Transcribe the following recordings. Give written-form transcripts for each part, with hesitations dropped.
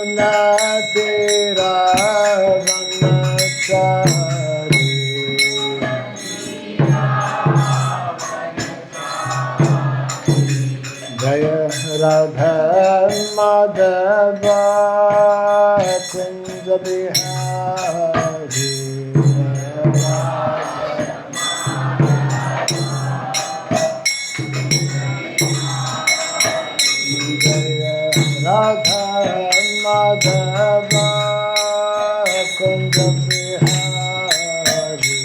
Tera vanachari Jaya Radha Madhava Kunja Bihari Jaya Radha Madhava Kunja Bihari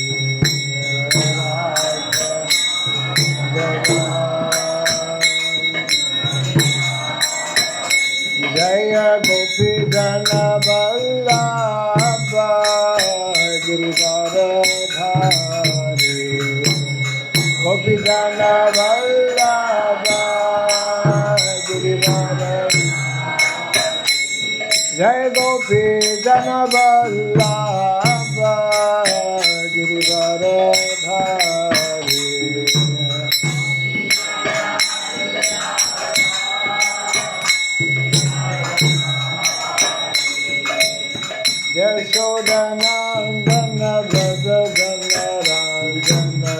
Jaya Gopi Jana Vallabha Giridharadhari Gopi Jana Vallabha Giridharadhari Jaya Gopi Jana Vallabha Giridharadhari Yashodanandana Vrajajana Ranjana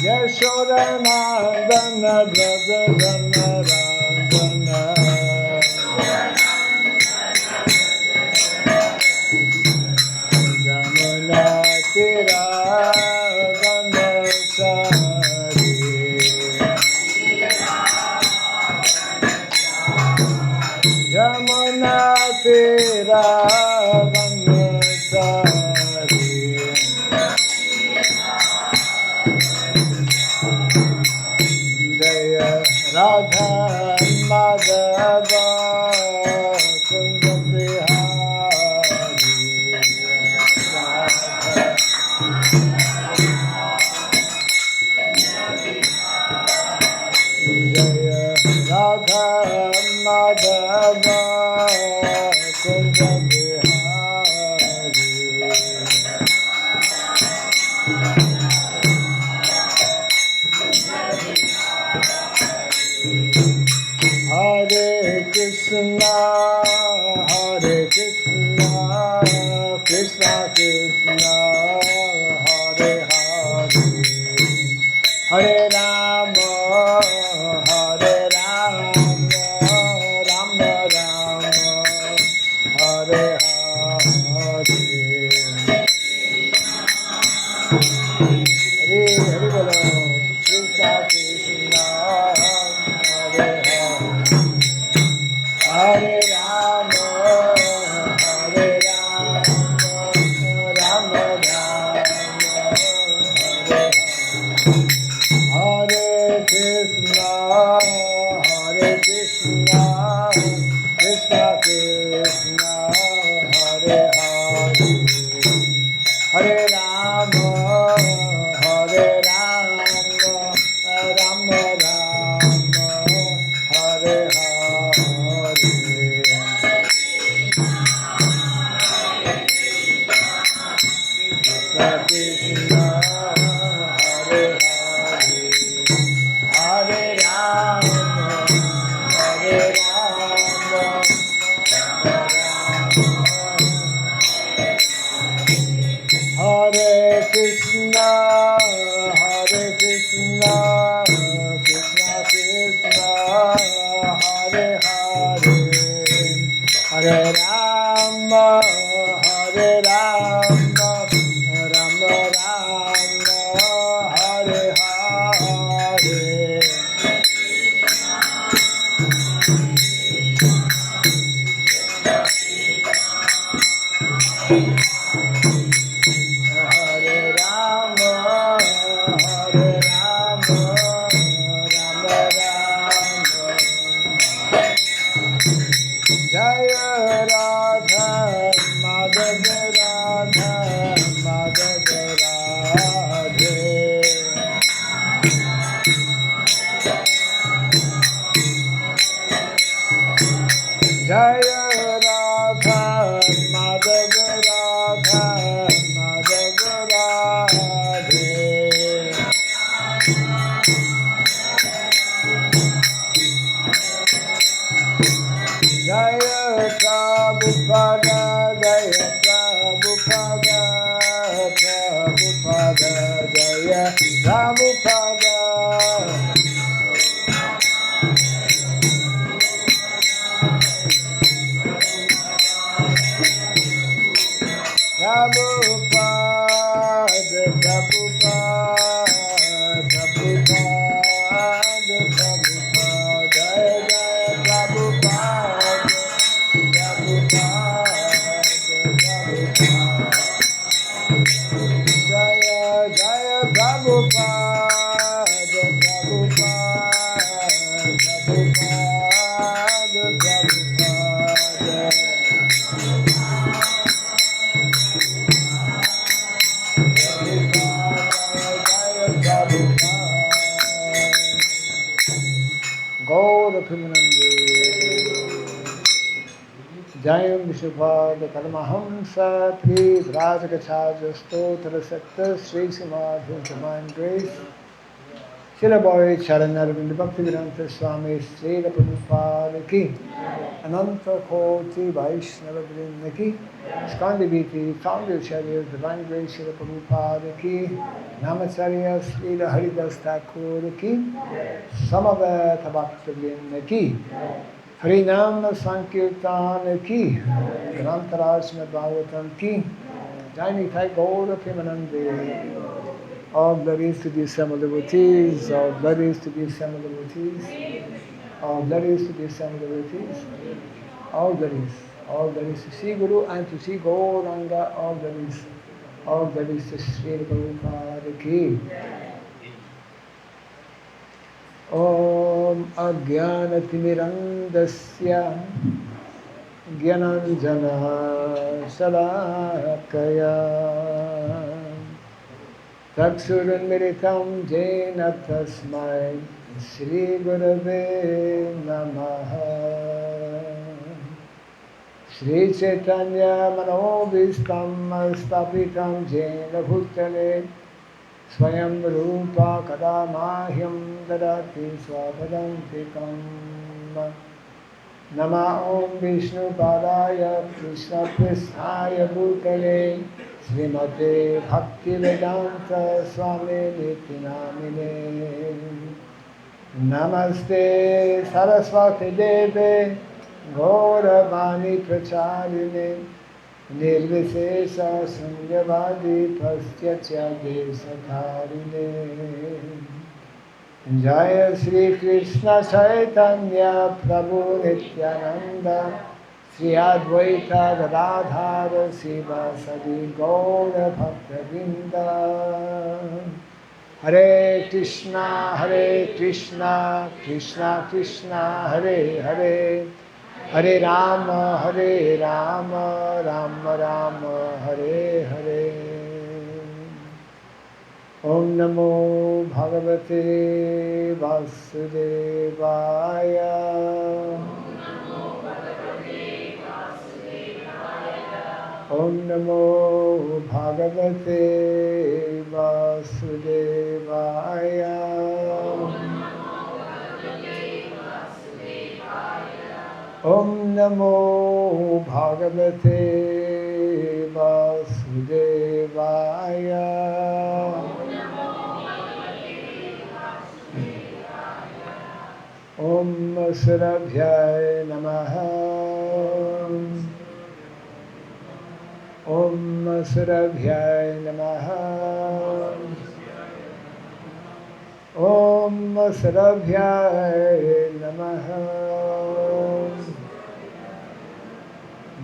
Yashodanandana Vrajajana Ranjana Jamuna Tira Vanachari Jamuna Tera Vanachari Jaya Radha Madhava Kunja Bihari Jaya Radha Madhava Kunja Bihari Hare Krishna Hare Krishna Krishna Krishna Hare Hare Hare Rama Hare Rama Rama Rama Hare Hare Hare Hare Bolo Krishna Krishna Hare Hare Hare Rama Hare Rama Rama Rama Hare Hare Krishna Krishna Krishna Hare Hare Hare Rama Hare Rama Rama Rama Hare Hare Krishna Krishna Hare Hare Hare Rama Hare Rama Hare Krishna Krishna Krishna Hare Hare Hare Rama Hare Rama Rama Rama Hare Hare Hare Rama Hare Rama Rama Rama Jaya Radha Madhava Radha Madhava Radhe Jaya Radha Madhava Radha Madhava Radhe Prabhupada. Prabhupada, Prabhupada, Prabhupada, Prabhupada, Jaya Jaya Prabhupada, Prabhupada, Prabhupada, Jaya Jaya Prabhupada, Prabhupada, Prabhupada, Gaura Pimanande Jayam Vishubhada Paramahamsa Tri Vrajagachaja Stotra Sakta Sri Simadhu Divine Grace Srila Bhai Charanarvind Bhaktivedanta Swami Srila Prabhupada Ki Ananta Koti Vaishnava Vrinda Ki ISKCON Deviti Founder Charya Divine Grace Srila Prabhupada Ki Namacharya Srila Haridas Thakur Ki Samaveta Bhakta Vrinda Ki Harinam Sankirtan Ki Grantaraj Bhagavatam Ki Jai Nitai Gaura Premanande. All glories to the assembled devotees, all glories to the assembled devotees, all glories to the assembled devotees, all glories to Sri Guru and to Sri Gauranga, all glories to Sri Prabhupada Ki. Om Ajnanatimirandasya Gyananjana Salakaya Taksurunmiritam Jena Tasmai Shri Gurave Namaha Shri Chaitanya Manobhistam Stapitam Jena Bhutale Swayam Rupa Kadamahyam Dadati Swapadantikam Nama Om Vishnu Padaya Krishna Pristaya Bhutale Srimate Bhaktivedanta Swami Niti Namine Namaste Saraswati Deve Gauravani Pracharine Nirvishesha Sunyavadi Pastyachade Satharine Jaya Sri Krishna Chaitanya Prabhu Nityananda Sri Advaita Gadadhara Siva Sadi Gaura Bhakta Vrinda Hare Krishna Krishna Krishna Hare Hare Hare Rama Rama Rama Hare Hare Om Namo Bhagavate Vasudevaya Om Namo Bhagavate Vasudevaya Om Namo Bhagavate Vasudevaya Om Surabhyai Namah Om Surabhyai Namah Om Surabhyai Namah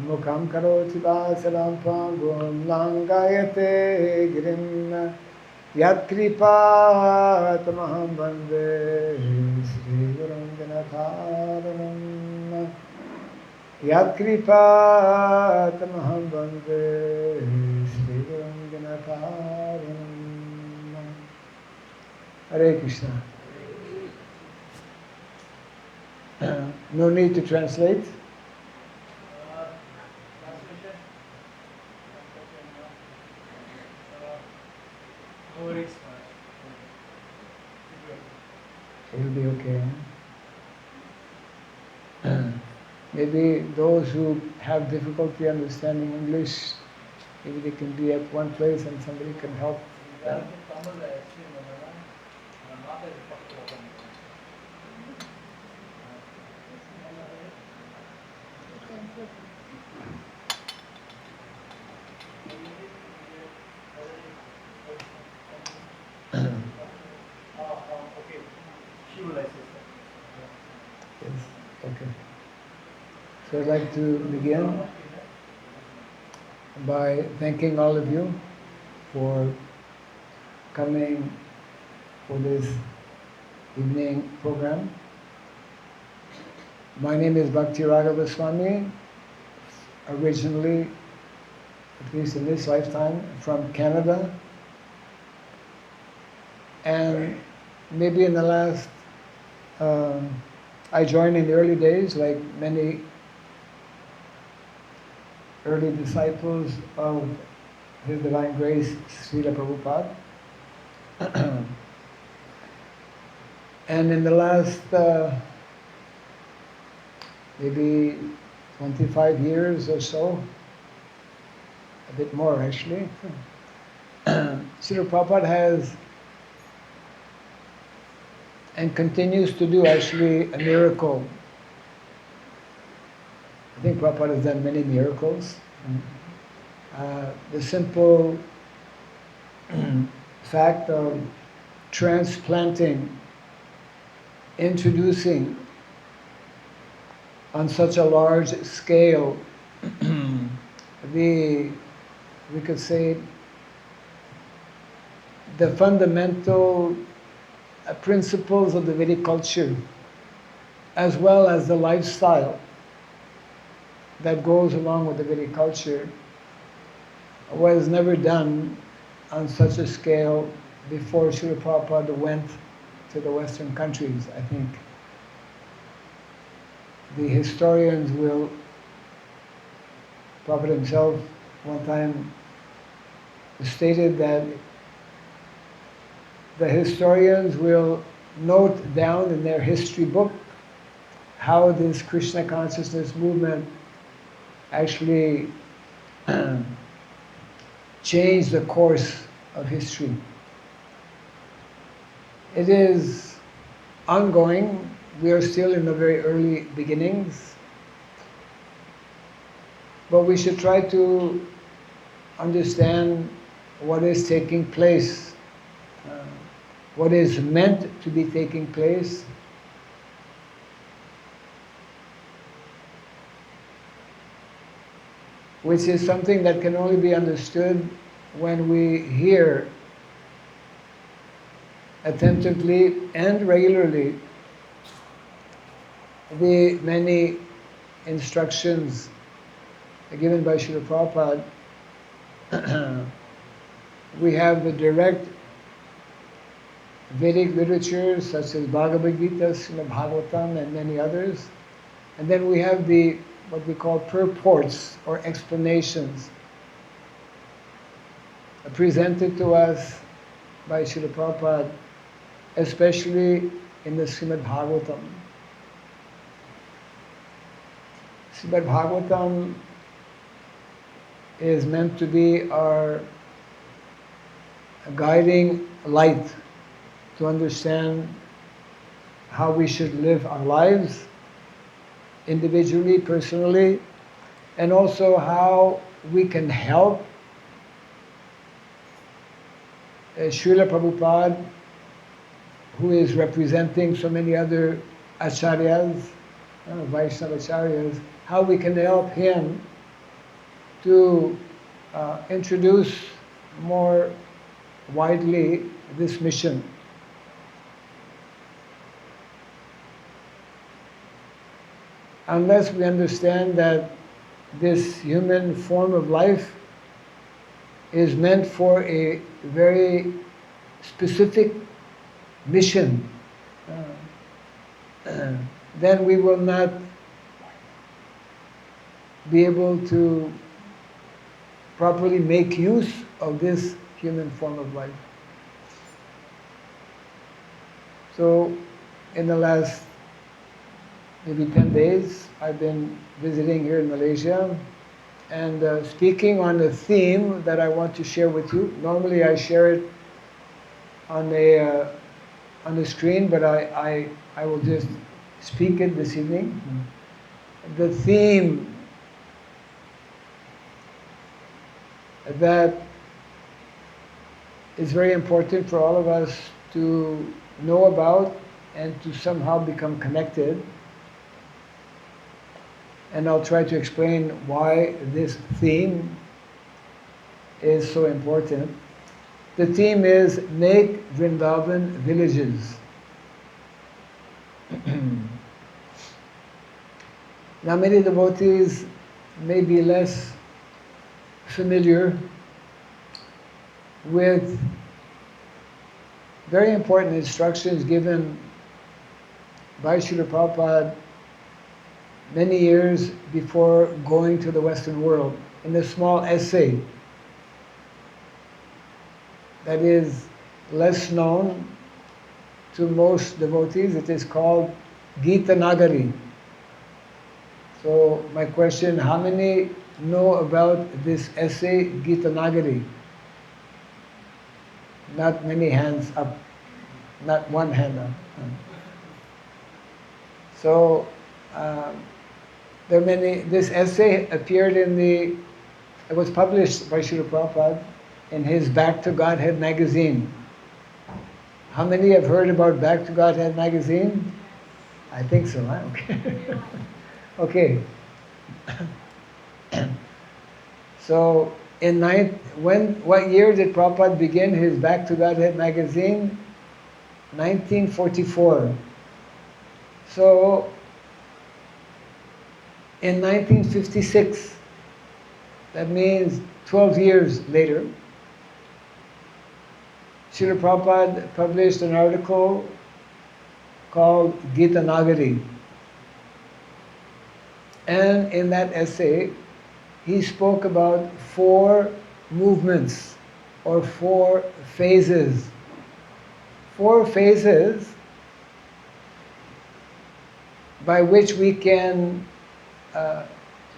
Mukam karoti vasaram pangum langayate girim Yat kripa tamaham vande Sri Gurum Ganatharanam Yat kripa tamaham vande Sri Gurum Ganatharanam Hare Krishna. No need to translate. It'll be okay. Maybe those who have difficulty understanding English, maybe they can be at one place and somebody can help them. Yes. Okay. So I'd like to begin by thanking all of you for coming for this evening program. My name is Bhakti Raghava Swami, originally, at least in this lifetime, from Canada. And maybe in the last, I joined in the early days, like many early disciples of His Divine Grace, Srila Prabhupada. And in the last maybe 25 years or so, a bit more actually, Srila Prabhupada has and continues to do actually a miracle. I think Prabhupada has done many miracles. The simple fact of transplanting, introducing on such a large scale we could say, the fundamental principles of the Vedic culture, as well as the lifestyle that goes along with the Vedic culture, was never done on such a scale before Srila Prabhupada went to the Western countries. I think the historians will, Prabhupada himself one time stated that the historians will note down in their history book how this Krishna consciousness movement actually changed the course of history. It is ongoing. We are still in the very early beginnings. But we should try to understand what is taking place, what is meant to be taking place, which is something that can only be understood when we hear attentively and regularly the many instructions given by Srila Prabhupada. We have the direct Vedic literatures such as Bhagavad Gita, Srimad Bhagavatam, and many others. And then we have the what we call purports or explanations presented to us by Srila Prabhupada, especially in the Srimad Bhagavatam. Srimad Bhagavatam is meant to be our guiding light to understand how we should live our lives, individually, personally, and also how we can help Srila Prabhupada, who is representing so many other acharyas, Vaishnava acharyas, how we can help him to introduce more widely this mission. Unless we understand that this human form of life is meant for a very specific mission, then we will not be able to properly make use of this human form of life. So, in the last maybe 10 days, I've been visiting here in Malaysia and speaking on a theme that I want to share with you. Normally I share it on the screen, but I will just speak it this evening. The theme that is very important for all of us to know about and to somehow become connected And I'll try to explain why this theme is so important. The theme is make Vrindavan villages. Now many devotees may be less familiar with very important instructions given by Srila Prabhupada many years before going to the Western world, in a small essay that is less known to most devotees. It is called Gita Nagari. So my question, how many know about this essay, Gita Nagari? Not many hands up, not one hand up. So there are many. This essay appeared it was published by Srila Prabhupada in his Back to Godhead magazine. How many have heard about Back to Godhead magazine? I think so, huh? Okay. Okay. So what year did Prabhupada begin his Back to Godhead magazine? 1944. So in 1956, that means 12 years later, Srila Prabhupada published an article called Gita Nagari. And in that essay, he spoke about 4 movements or 4 phases. 4 phases by which we can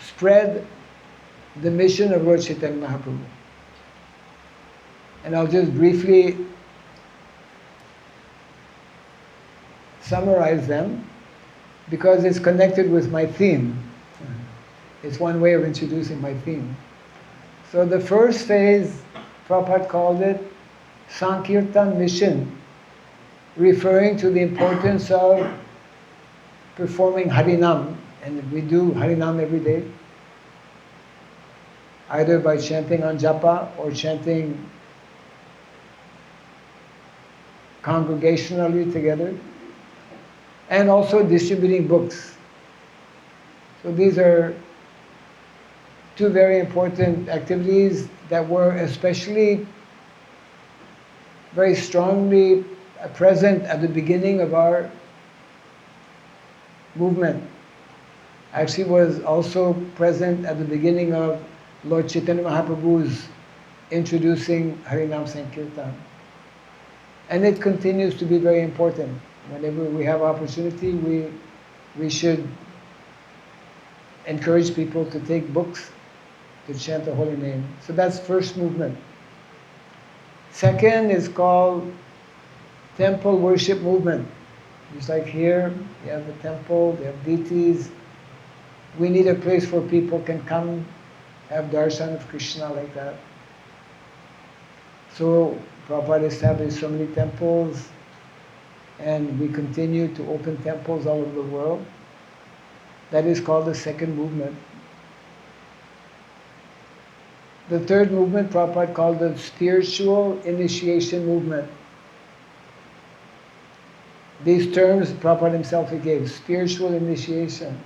spread the mission of Lord Chaitanya Mahaprabhu. And I'll just briefly summarize them because it's connected with my theme. It's one way of introducing my theme. So the first phase, Prabhupada called it Sankirtan mission, referring to the importance of performing Harinam. And we do Harinam every day, either by chanting on japa or chanting congregationally together, and also distributing books. So these are 2 very important activities that were especially very strongly present at the beginning of our movement. Actually was also present at the beginning of Lord Chaitanya Mahaprabhu's introducing Harinam Sankirtan. And it continues to be very important. Whenever we have opportunity, we should encourage people to take books to chant the holy name. So that's first movement. Second is called temple worship movement. Just like here, you have a temple, they have deities. We need a place where people can come, have darshan of Krishna like that. So Prabhupada established so many temples, and we continue to open temples all over the world. That is called the second movement. The third movement, Prabhupada called the spiritual initiation movement. These terms Prabhupada himself he gave, spiritual initiation.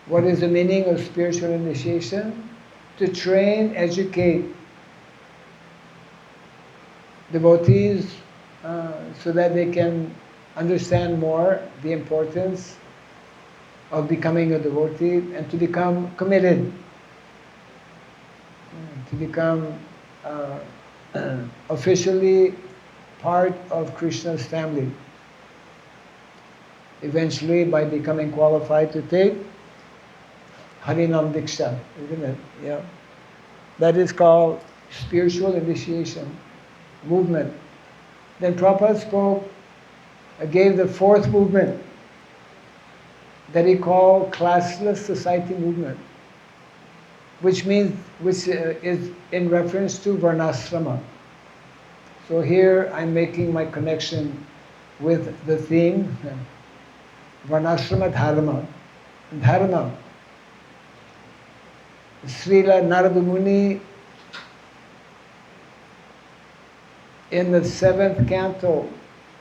What is the meaning of spiritual initiation? To train, educate devotees so that they can understand more the importance of becoming a devotee and to become committed, to become officially part of Krishna's family. Eventually, by becoming qualified to take Harinam Diksha, isn't it? Yeah. That is called spiritual initiation movement. Then Prabhupada gave the fourth movement that he called classless society movement, which is in reference to Varnasrama. So here I'm making my connection with the theme. Varnashrama dharma. Dharma. Srila Narada Muni in the 7th canto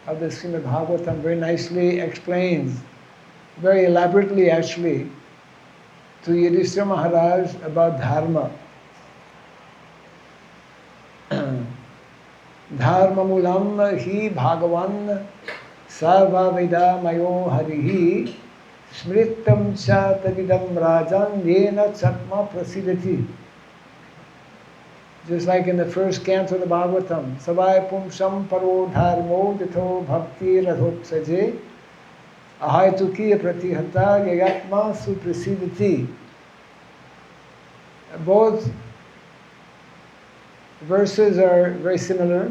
of the Srimad Bhagavatam very nicely explains, very elaborately actually, to Yudhishthira Maharaj about dharma. Dharma mulam hi bhagavan sarva veda mayo harihi smritam cha tavidam rajan yena chatma prasidati. Just like in the 1st canto of the Bhagavatam, Savai pumsam paro dharmo ditho bhakti radhotsaje ahaytuki pratihata yayatma suprasidati. Both verses are very similar.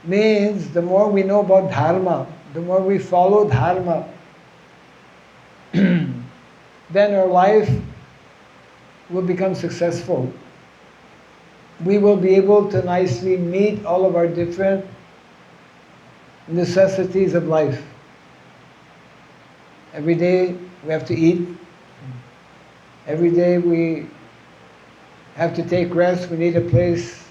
Means the more we know about dharma, the more we follow dharma, then our life will become successful. We will be able to nicely meet all of our different necessities of life. Every day we have to eat. Every day we have to take rest. We need a place,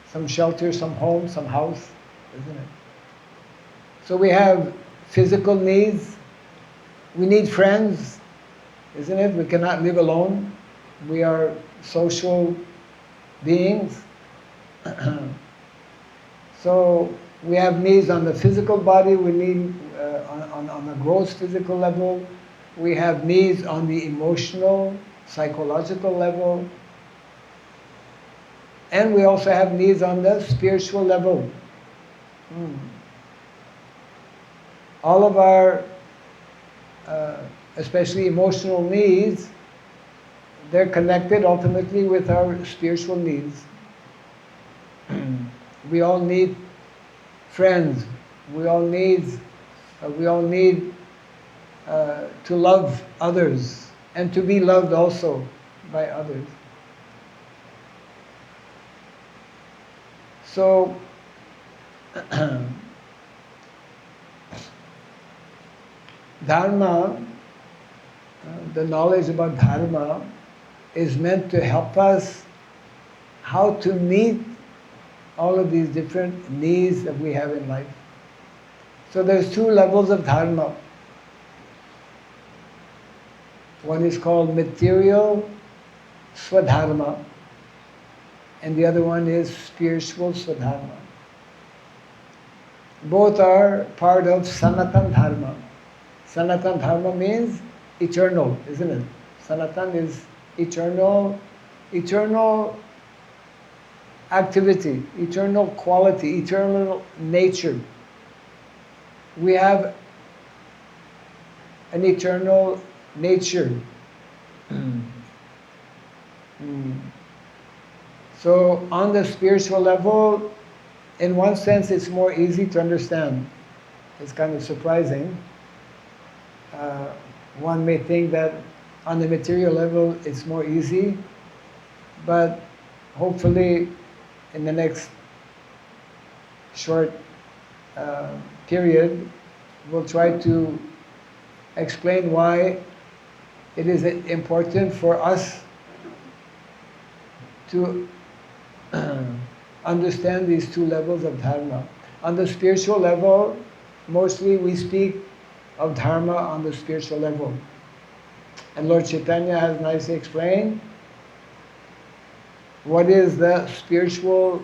some shelter, some home, some house, isn't it? So we have physical needs. We need friends, isn't it? We cannot live alone. We are social beings. So we have needs on the physical body, we need on the gross physical level, we have needs on the emotional, psychological level, and we also have needs on the spiritual level. All of our, especially emotional needs, they're connected ultimately with our spiritual needs. We all need friends. We all need to love others and to be loved also by others. So dharma, the knowledge about dharma is meant to help us how to meet all of these different needs that we have in life. So there's 2 levels of dharma. One is called material swadharma, and the other one is spiritual swadharma. Both are part of Sanatan Dharma. Sanatan Dharma means eternal, isn't it? Sanatan is eternal activity, eternal quality, eternal nature. We have an eternal nature. So on the spiritual level, in one sense it's more easy to understand. It's kind of surprising. One may think that on the material level it's more easy, but hopefully in the next short period we'll try to explain why it is important for us to understand these 2 levels of dharma. On the spiritual level, mostly we speak of dharma on the spiritual level. And Lord Chaitanya has nicely explained what is the spiritual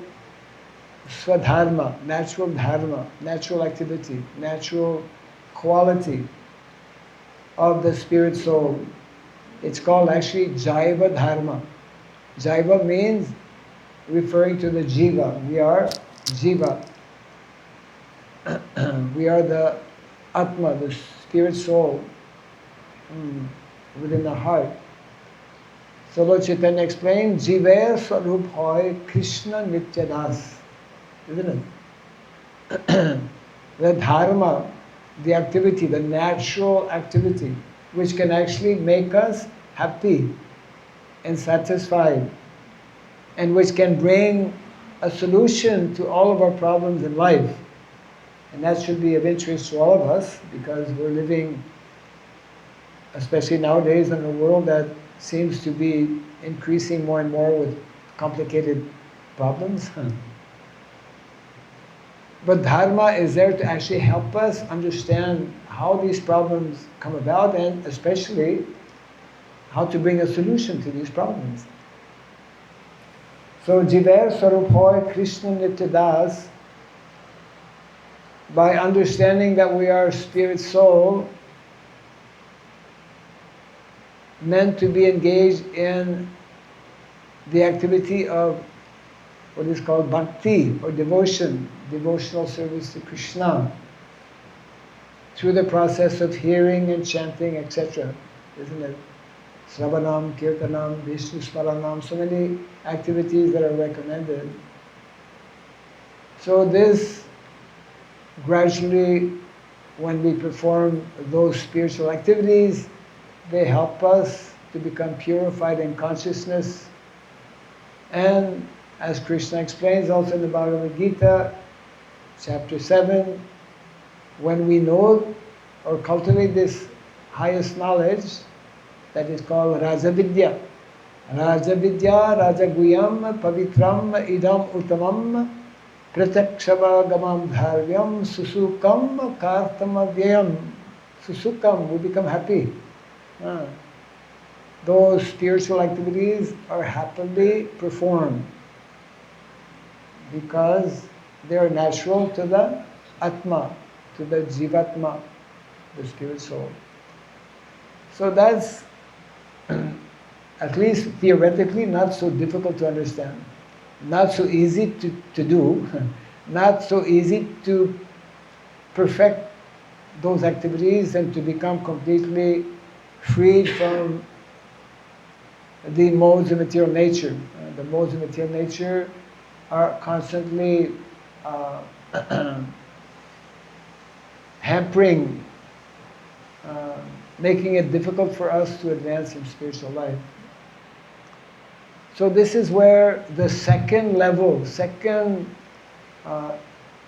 swadharma, natural activity, natural quality of the spirit soul. It's called actually Jaiva Dharma. Jaiva means referring to the jiva. We are jiva. We are the atma, the spirit soul within the heart. So Lord Chaitanya explained, Jive Swarup Hoy Krishna Nityadas. Isn't it? The dharma, the activity, the natural activity, which can actually make us happy and satisfied, and which can bring a solution to all of our problems in life, And that should be of interest to all of us, because we're living, especially nowadays, in a world that seems to be increasing more and more with complicated problems. But Dharma is there to actually help us understand how these problems come about, and especially how to bring a solution to these problems. So Jiver Swarup Hoy Krishna Nityadas, by understanding that we are spirit soul, meant to be engaged in the activity of what is called bhakti, or devotion, devotional service to Krishna, through the process of hearing and chanting, etc. Isn't it? Sravanam, Kirtanam, Vishnu Smaranam, so many activities that are recommended. So this, gradually, when we perform those spiritual activities, they help us to become purified in consciousness. And as Krishna explains also in the Bhagavad Gita, chapter 7, when we know or cultivate this highest knowledge, that is called Raja Vidya. Raja Vidya, Raja Guyam, Pavitram, Idam Uttamam, Pratyakshava Gamam Dharvyam, Susukam, Kartam Avyayam. Susukam, we become happy. Those spiritual activities are happily performed because they are natural to the Atma, to the Jivatma, the spirit soul. So that's, at least theoretically, not so difficult to understand, not so easy to do, not so easy to perfect those activities and to become completely freed from the modes of material nature. The modes of material nature are constantly hampering, making it difficult for us to advance in spiritual life. So this is where the second level, second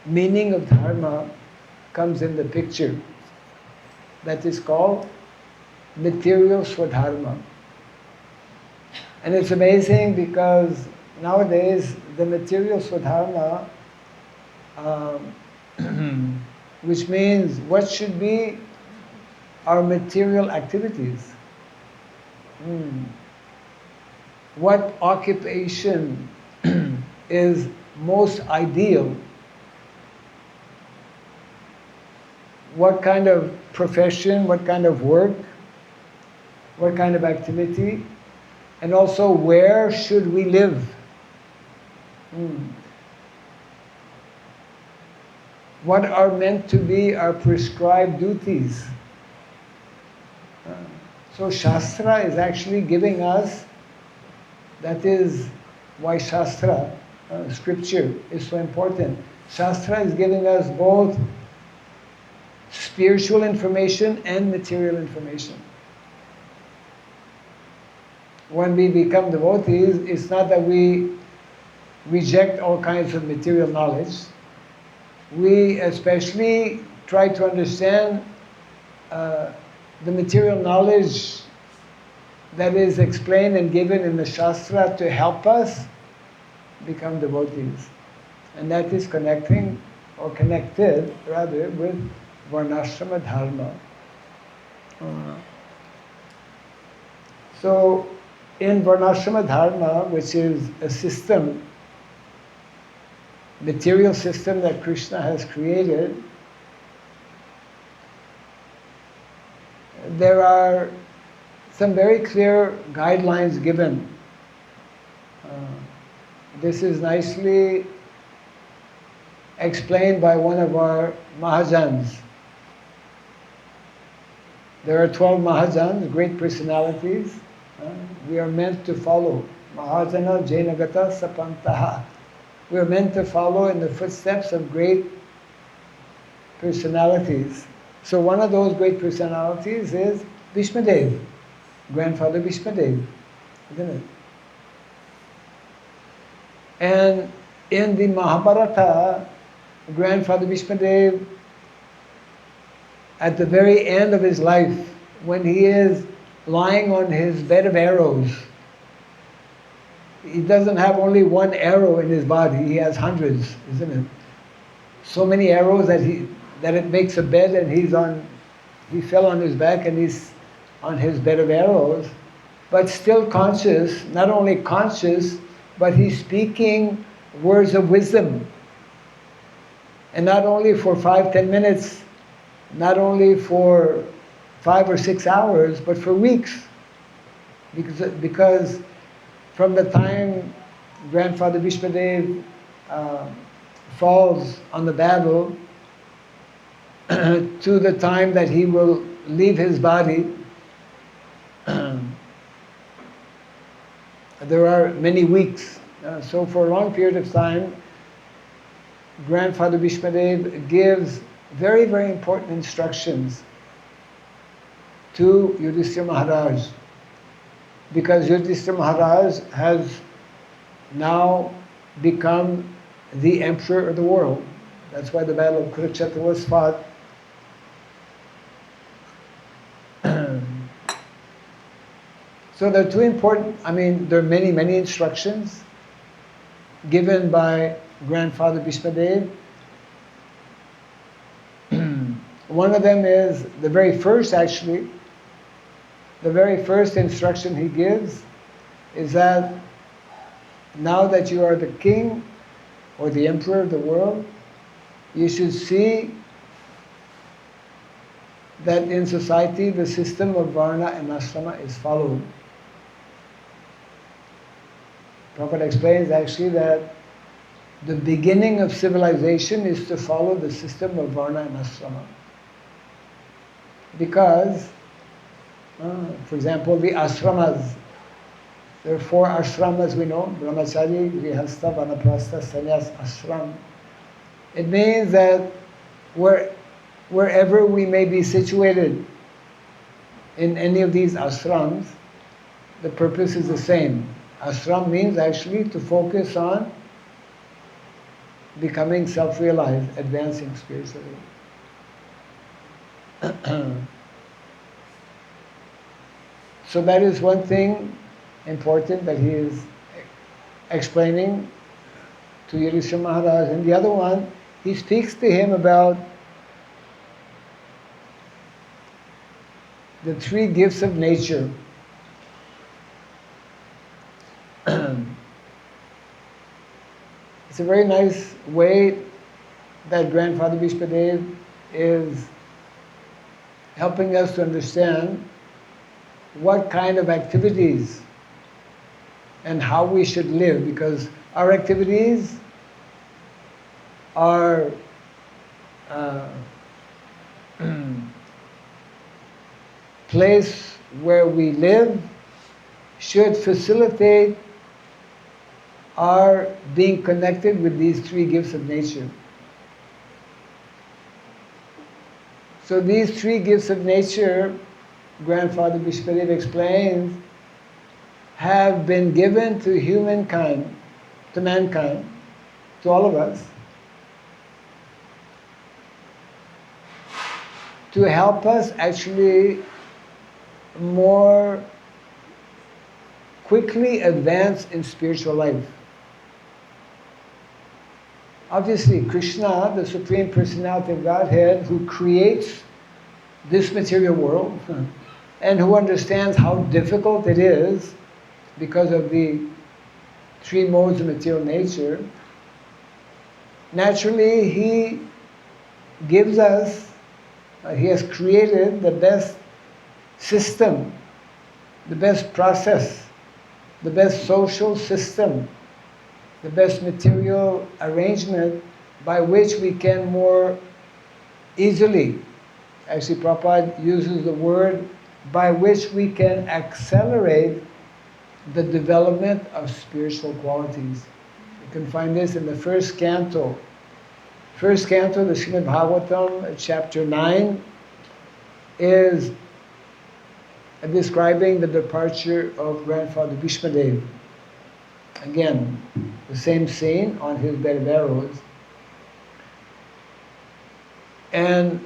meaning of Dharma comes in the picture. That is called material Swadharma. And it's amazing because nowadays the material Swadharma, which means what should be our material activities. What occupation is most ideal? What kind of profession, what kind of work, what kind of activity, and also where should we live? What are meant to be our prescribed duties? So Shastra is actually giving us, that is why Shastra, scripture, is so important. Shastra is giving us both spiritual information and material information. When we become devotees, it's not that we reject all kinds of material knowledge. We especially try to understand the material knowledge that is explained and given in the Shastra to help us become devotees. And that is connected rather, with Varnashrama Dharma. So, in Varnashrama Dharma, which is a system, material system that Krishna has created, there are some very clear guidelines given. This is nicely explained by one of our Mahajans. There are 12 Mahajans, great personalities. We are meant to follow. Mahajana Jainagata Sapantaha. We are meant to follow in the footsteps of great personalities. So one of those great personalities is Bhishmadev, grandfather Bhishmadev, isn't it? And in the Mahabharata, Grandfather Bhishmadev, at the very end of his life, when he is lying on his bed of arrows, he doesn't have only one arrow in his body, he has hundreds, isn't it? So many arrows that it makes a bed, and he fell on his back and he's on his bed of arrows, but still conscious, not only conscious, but he's speaking words of wisdom. And not only for 5-10 minutes, not only for 5 or 6 hours, but for weeks. Because from the time Grandfather Bhishmadev falls on the battle to the time that he will leave his body, there are many weeks. So for a long period of time, Grandfather Bhishmadev gives very, very important instructions to Yudhishthira Maharaj, because Yudhishthira Maharaj has now become the emperor of the world. That's why the battle of Kurukshetra was fought. So there are two important, there are many, many instructions given by Grandfather Bhishmadev. One of them is the very first instruction he gives is that now that you are the king or the emperor of the world, you should see that in society the system of Varna and Ashrama is followed. Prabhupada explains actually that the beginning of civilization is to follow the system of Varna and Ashrama. Because, for example, the ashramas, there are 4 ashramas we know: Brahmachari, Grihastha, Vanaprastha, Sannyas, Ashram. It means that wherever we may be situated in any of these ashrams, the purpose is the same. Ashram means actually to focus on becoming self-realized, advancing spiritually. So that is one thing important that he is explaining to Yudhishthira Maharaj. And the other one, he speaks to him about the 3 gifts of nature. It's a very nice way that Grandfather Bhishmadev is helping us to understand what kind of activities and how we should live, because our activities, our place where we live should facilitate our being connected with these 3 gifts of nature. So these 3 gifts of nature, Grandfather Bhishmadev explains, have been given to humankind, to mankind, to all of us, to help us actually more quickly advance in spiritual life. Obviously, Krishna, the Supreme Personality of Godhead, who creates this material world and who understands how difficult it is because of the 3 modes of material nature, naturally he gives us, he has created the best system, the best process, the best social system, the best material arrangement by which we can more easily, actually Prabhupada uses the word, by which we can accelerate the development of spiritual qualities. You can find this in the first canto. First canto, the Srimad Bhagavatam, chapter 9, is describing the departure of Grandfather Bhishmadev. Again, the same scene on his bed of arrows. And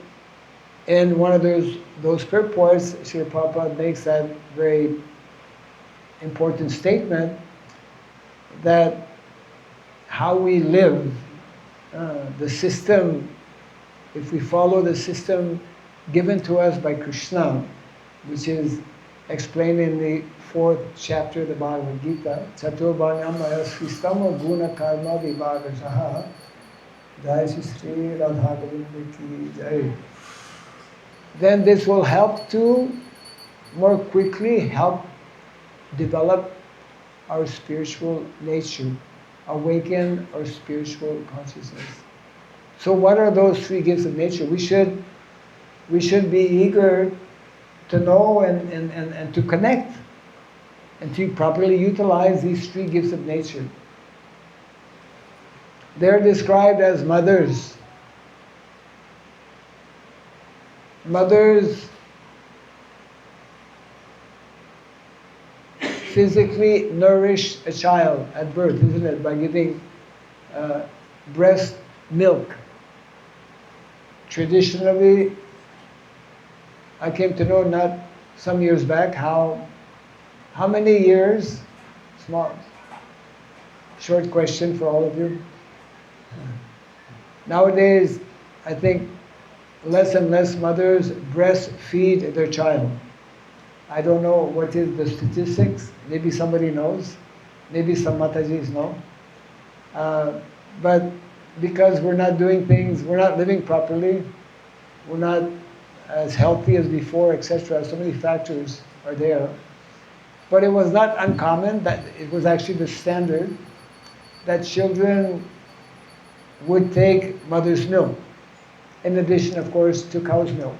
in one of those purports, Srila Prabhupada makes that very important statement that how we live, the system, if we follow the system given to us by Krishna, which is explained in the 4th chapter of the Bhagavad Gita, Chaturvarnamaya Sristama Guna Karma Vibhagasaha, Jai Sri Radha Govinda Ki Jai. Then this will help to more quickly help develop our spiritual nature, awaken our spiritual consciousness. So what are those 3 gifts of nature? We should be eager to know and to connect and to properly utilize these 3 gifts of nature. They're described as mothers. Mothers physically nourish a child at birth, isn't it? By giving breast milk. Traditionally, I came to know not some years back how many years, short question for all of you. Nowadays, I think less and less mothers breastfeed their child. I don't know what is the statistics. Maybe somebody knows. Maybe some Matajis know. But because we're not doing things, we're not living properly, we're not as healthy as before, etc. So many factors are there. But it was not uncommon, that it was actually the standard, that children would take mother's milk, in addition, of course, to cow's milk.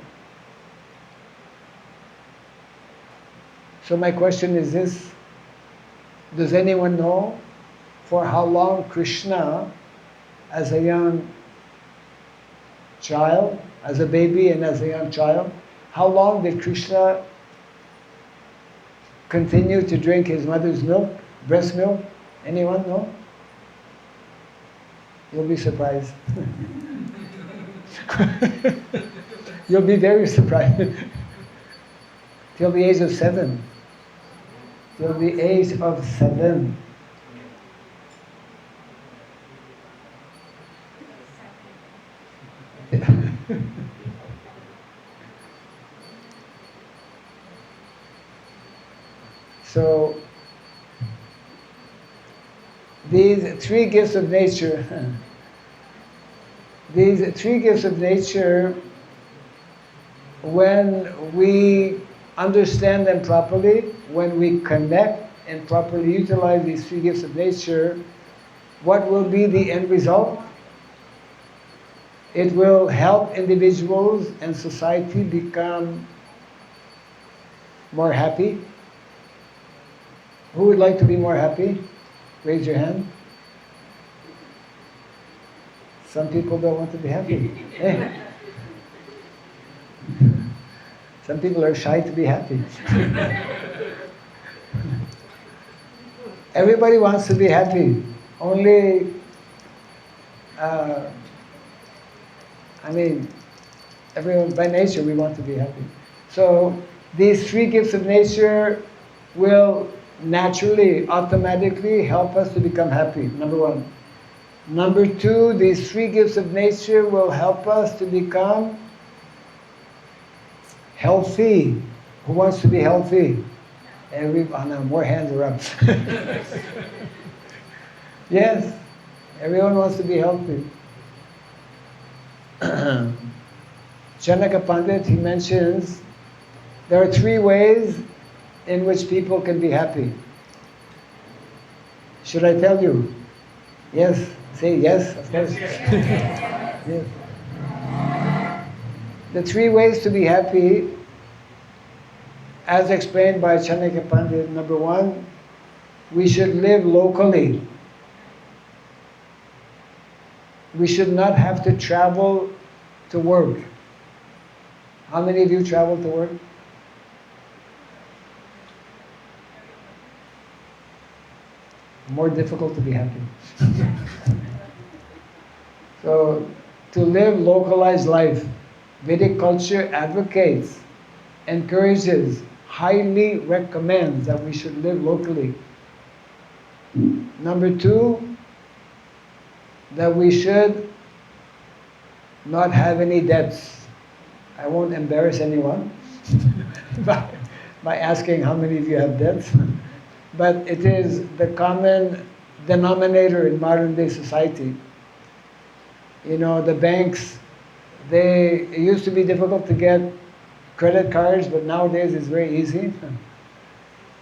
So my question is this: does anyone know for how long Krishna, as a young child, as a baby and as a young child, how long did Krishna continue to drink his mother's milk, breast milk? Anyone know? You'll be surprised. You'll be very surprised. Till the age of 7. Till the age of 7. So, these 3 gifts of nature, when we understand them properly, when we connect and properly utilize these 3 gifts of nature, what will be the end result? It will help individuals and society become more happy. Who would like to be more happy? Raise your hand. Some people don't want to be happy. Hey. Some people are shy to be happy. Everybody wants to be happy. Only, everyone, by nature, we want to be happy. So, these 3 gifts of nature will naturally, automatically help us to become happy, number 1. Number 2, these 3 gifts of nature will help us to become healthy. Who wants to be healthy? More hands are up. Yes, everyone wants to be healthy. Chanaka Pandit, he mentions there are 3 ways in which people can be happy. Should I tell you? Yes. Say yes, of course. Yes. The 3 ways to be happy, as explained by Chanaka Pandit, number 1, we should live locally. We should not have to travel to work. How many of you travel to work? More difficult to be happy. So, to live localized life, Vedic culture advocates, encourages, highly recommends that we should live locally. Number two, that we should not have any debts. I won't embarrass anyone by asking how many of you have debts, but it is the common denominator in modern day society. You know, the banks, it used to be difficult to get credit cards, but nowadays it's very easy.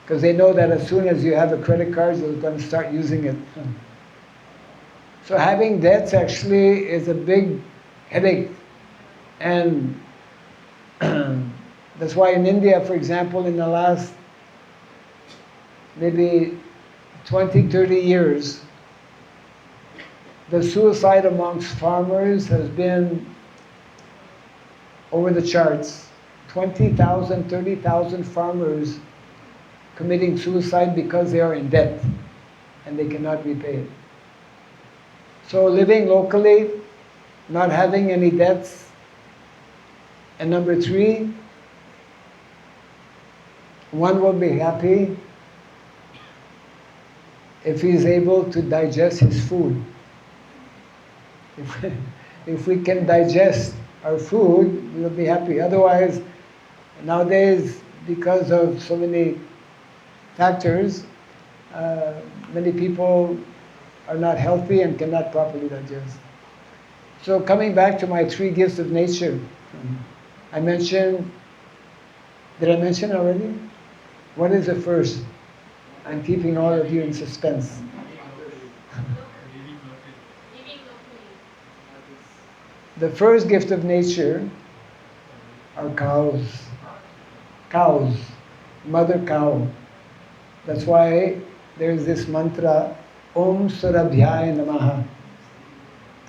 Because they know that as soon as you have a credit card, you're going to start using it. So having debts actually is a big headache. And that's why in India, for example, in the last maybe 20, 30 years, the suicide amongst farmers has been over the charts. 20,000, 30,000 farmers committing suicide because they are in debt and they cannot repay it. So living locally, not having any debts, and number three, one will be happy if he is able to digest his food. If we can digest our food, we will be happy. Otherwise, nowadays, because of so many factors, many people are not healthy and cannot properly digest. So coming back to my three gifts of nature, I mentioned, did I mention already? What is the first? I'm keeping all of you in suspense. The first gift of nature are cows. Cows, mother cow. That's why there's this mantra, Om Surabhyai Namah.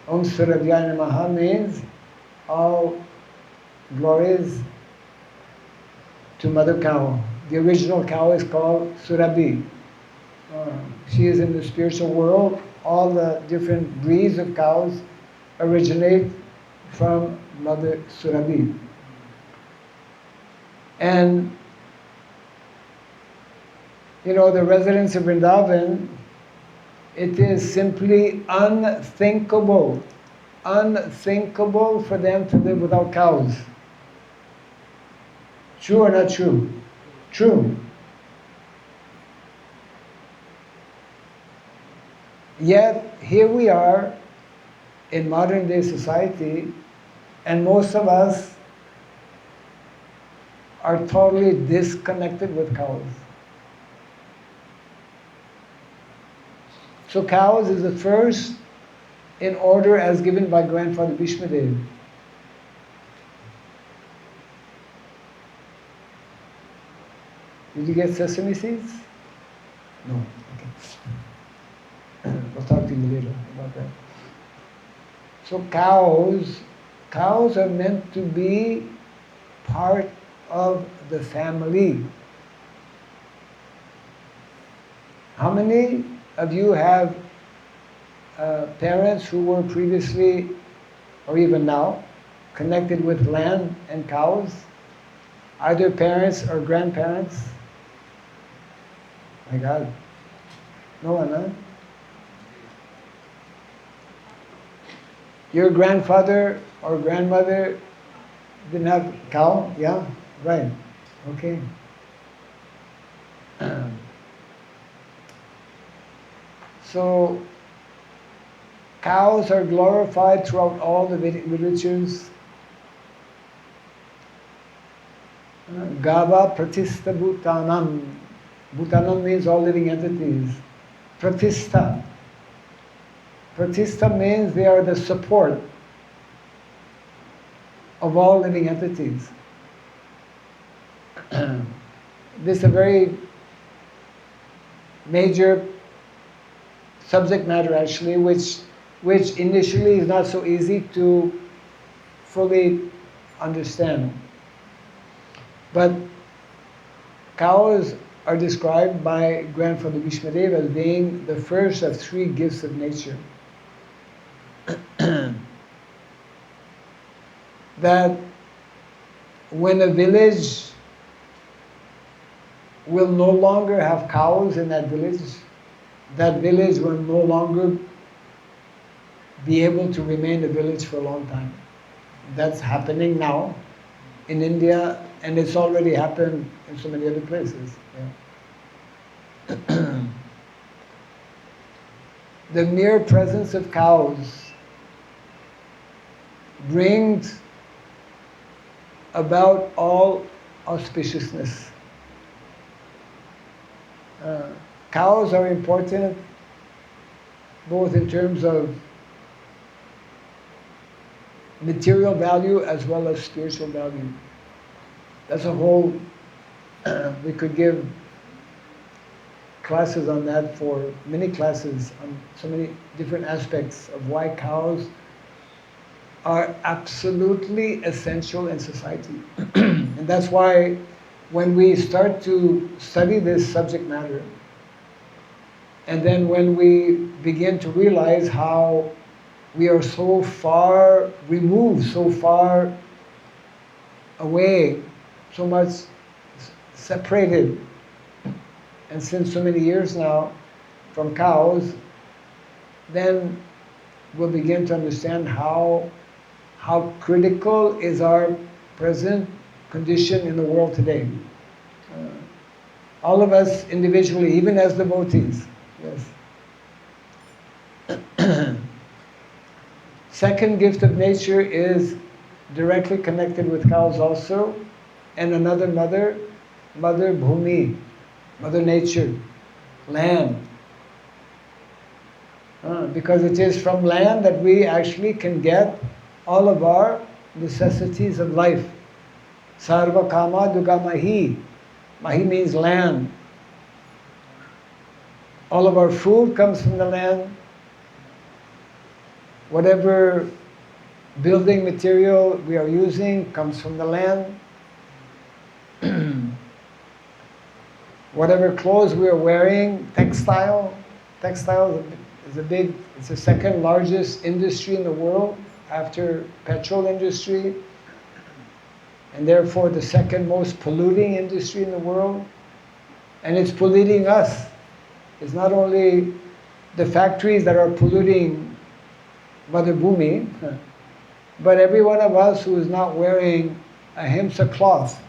Om Surabhyai Namah means all glories to mother cow. The original cow is called Surabhi. She is in the spiritual world. All the different breeds of cows originate from Mother Surabhi. And you know, the residents of Vrindavan, it is simply unthinkable for them to live without cows. True or not true? True. Yet, here we are in modern day society, and most of us are totally disconnected with cows. So cows is the first in order as given by Grandfather Bhishma Dev. Did you get sesame seeds? No. Okay. We'll talk to you later about that. So cows are meant to be part of the family. How many of you have parents who were previously, or even now, connected with land and cows? Either parents or grandparents? My God. No one, huh? Your grandfather or grandmother didn't have cow? Yeah? Right. Okay. So, cows are glorified throughout all the Vedic religions. Gava pratistha bhutanam. Bhutanam means all living entities. Pratistha. Pratistha means they are the support of all living entities. This is a very major subject matter actually, which initially is not so easy to fully understand. But cows are described by Grandfather Bhishma Dev as being the first of three gifts of nature. That when a village will no longer have cows in that village will no longer be able to remain a village for a long time. That's happening now in India, and it's already happened in so many other places. Yeah. The mere presence of cows brings about all auspiciousness. Cows are important both in terms of material value as well as spiritual value. That's a whole, we could give classes on that, for many classes on so many different aspects of why cows are absolutely essential in society. And that's why when we start to study this subject matter, and then when we begin to realize how we are so far removed, so far away, so much separated, and since so many years now from cows, then we'll begin to understand how critical is our present condition in the world today. All of us individually, even as devotees. Yes. Second gift of nature is directly connected with cows also, and another mother, Mother Bhumi, Mother Nature, land. Because it is from land that we actually can get all of our necessities of life. Sarva kama duga mahi. Mahi means land. All of our food comes from the land. Whatever building material we are using comes from the land. Whatever clothes we are wearing, textile is it's the second largest industry in the world after petrol industry, and therefore the second most polluting industry in the world. And it's polluting us. It's not only the factories that are polluting Mother Bhumi, but every one of us who is not wearing a himsa cloth.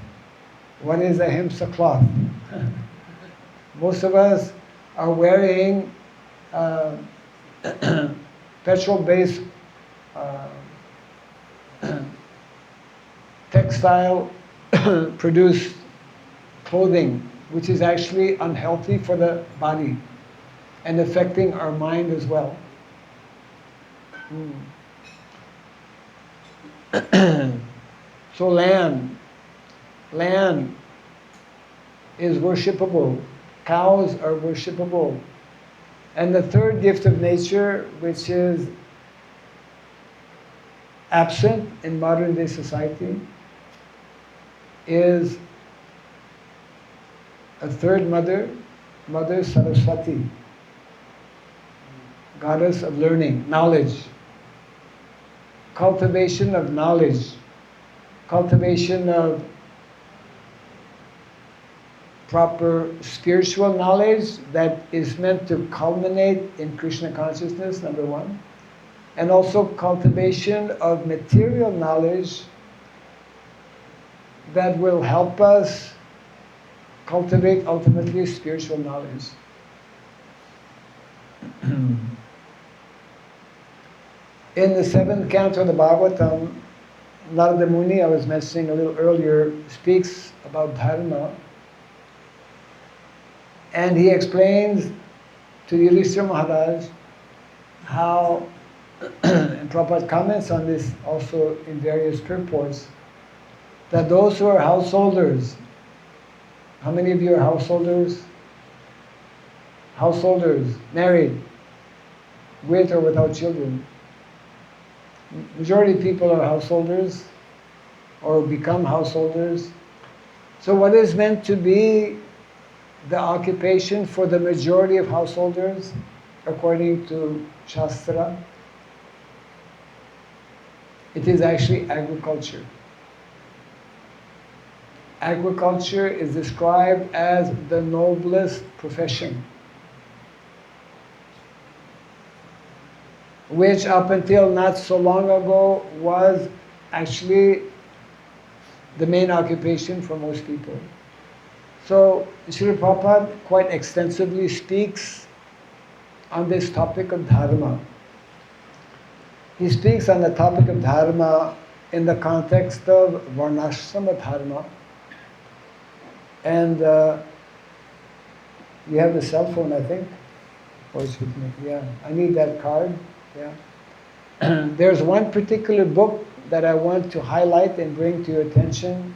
What is a himsa cloth? Most of us are wearing petrol-based textile produced clothing, which is actually unhealthy for the body and affecting our mind as well. So land is worshipable. Cows are worshipable. And the third gift of nature, which is absent in modern day society, is a third mother, Mother Saraswati, goddess of learning, knowledge, cultivation of knowledge, cultivation of proper spiritual knowledge that is meant to culminate in Krishna consciousness, number one, and also cultivation of material knowledge that will help us cultivate ultimately spiritual knowledge. In the 7th canto of the Bhagavatam, Narada Muni, I was mentioning a little earlier, speaks about dharma. And he explains to Yudhishthira Maharaj how, and Prabhupada comments on this also in various purports, that those who are householders, how many of you are householders? Householders, married, with or without children. Majority of people are householders or become householders. So what is meant to be the occupation for the majority of householders, according to Shastra? It is actually agriculture. agriculture is described as the noblest profession, which up until not so long ago was actually the main occupation for most people. So Srila Prabhupada quite extensively speaks on this topic of dharma. He speaks on the topic of dharma in the context of varnashrama dharma. And you have the cell phone, I think? Or is it me? Yeah, I need that card. Yeah. There's one particular book that I want to highlight and bring to your attention.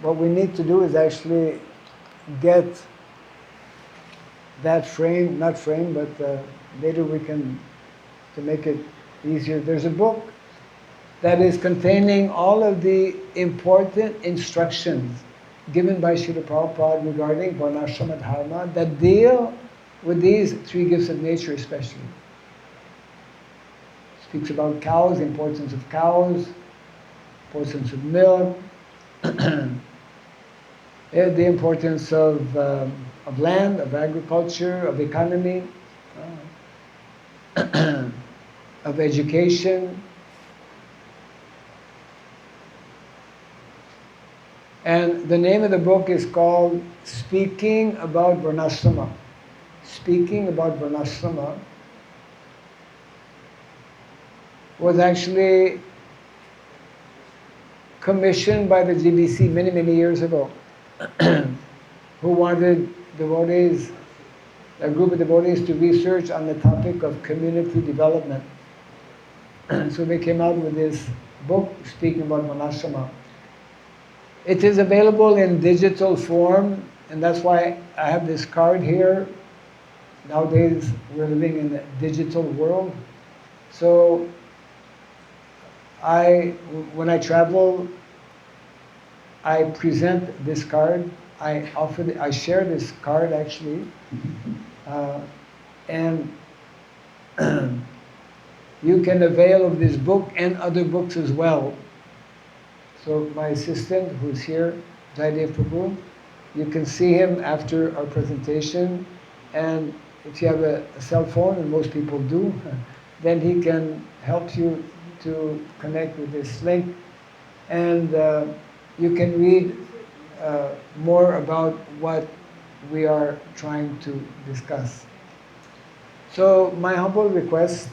What we need to do is actually get that frame, not frame, but later we can, to make it easier. There's a book that is containing all of the important instructions given by Srila Prabhupada regarding varnashrama dharma that deal with these three gifts of nature especially. Speaks about cows, the importance of cows, importance of milk, the importance of land, of agriculture, of economy, of education. And the name of the book is called Speaking About Varnashrama. Speaking About Varnashrama was actually commissioned by the GBC many, many years ago, who wanted devotees, a group of devotees, to research on the topic of community development. So they came out with this book, Speaking About Varnashrama. It is available in digital form, and that's why I have this card here. Nowadays, we're living in a digital world. So when I travel, I present this card. I share this card actually, and you can avail of this book and other books as well. So my assistant, who's here, Jaidev Prabhu, you can see him after our presentation, and if you have a cell phone, and most people do, then he can help you to connect with this link, and you can read more about what we are trying to discuss. So my humble request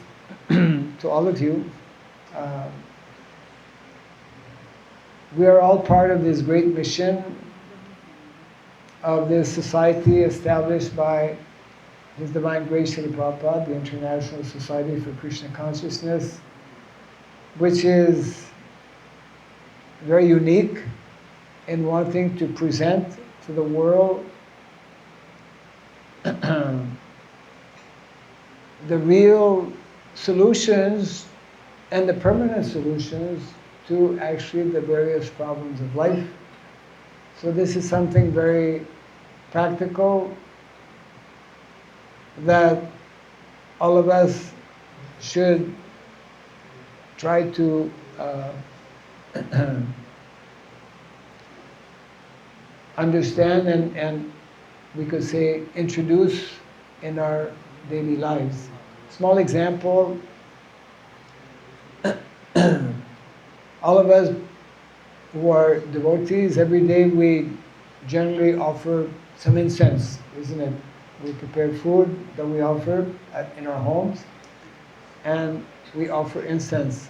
to all of you, we are all part of this great mission of this society established by His Divine Grace Srila Prabhupada, the International Society for Krishna Consciousness, which is very unique in wanting to present to the world the real solutions and the permanent solutions to actually the various problems of life. So this is something very practical that all of us should try to understand and we could say introduce in our daily lives. Small example, all of us who are devotees, every day we generally offer some incense, isn't it? We prepare food that we offer in our homes, and we offer incense.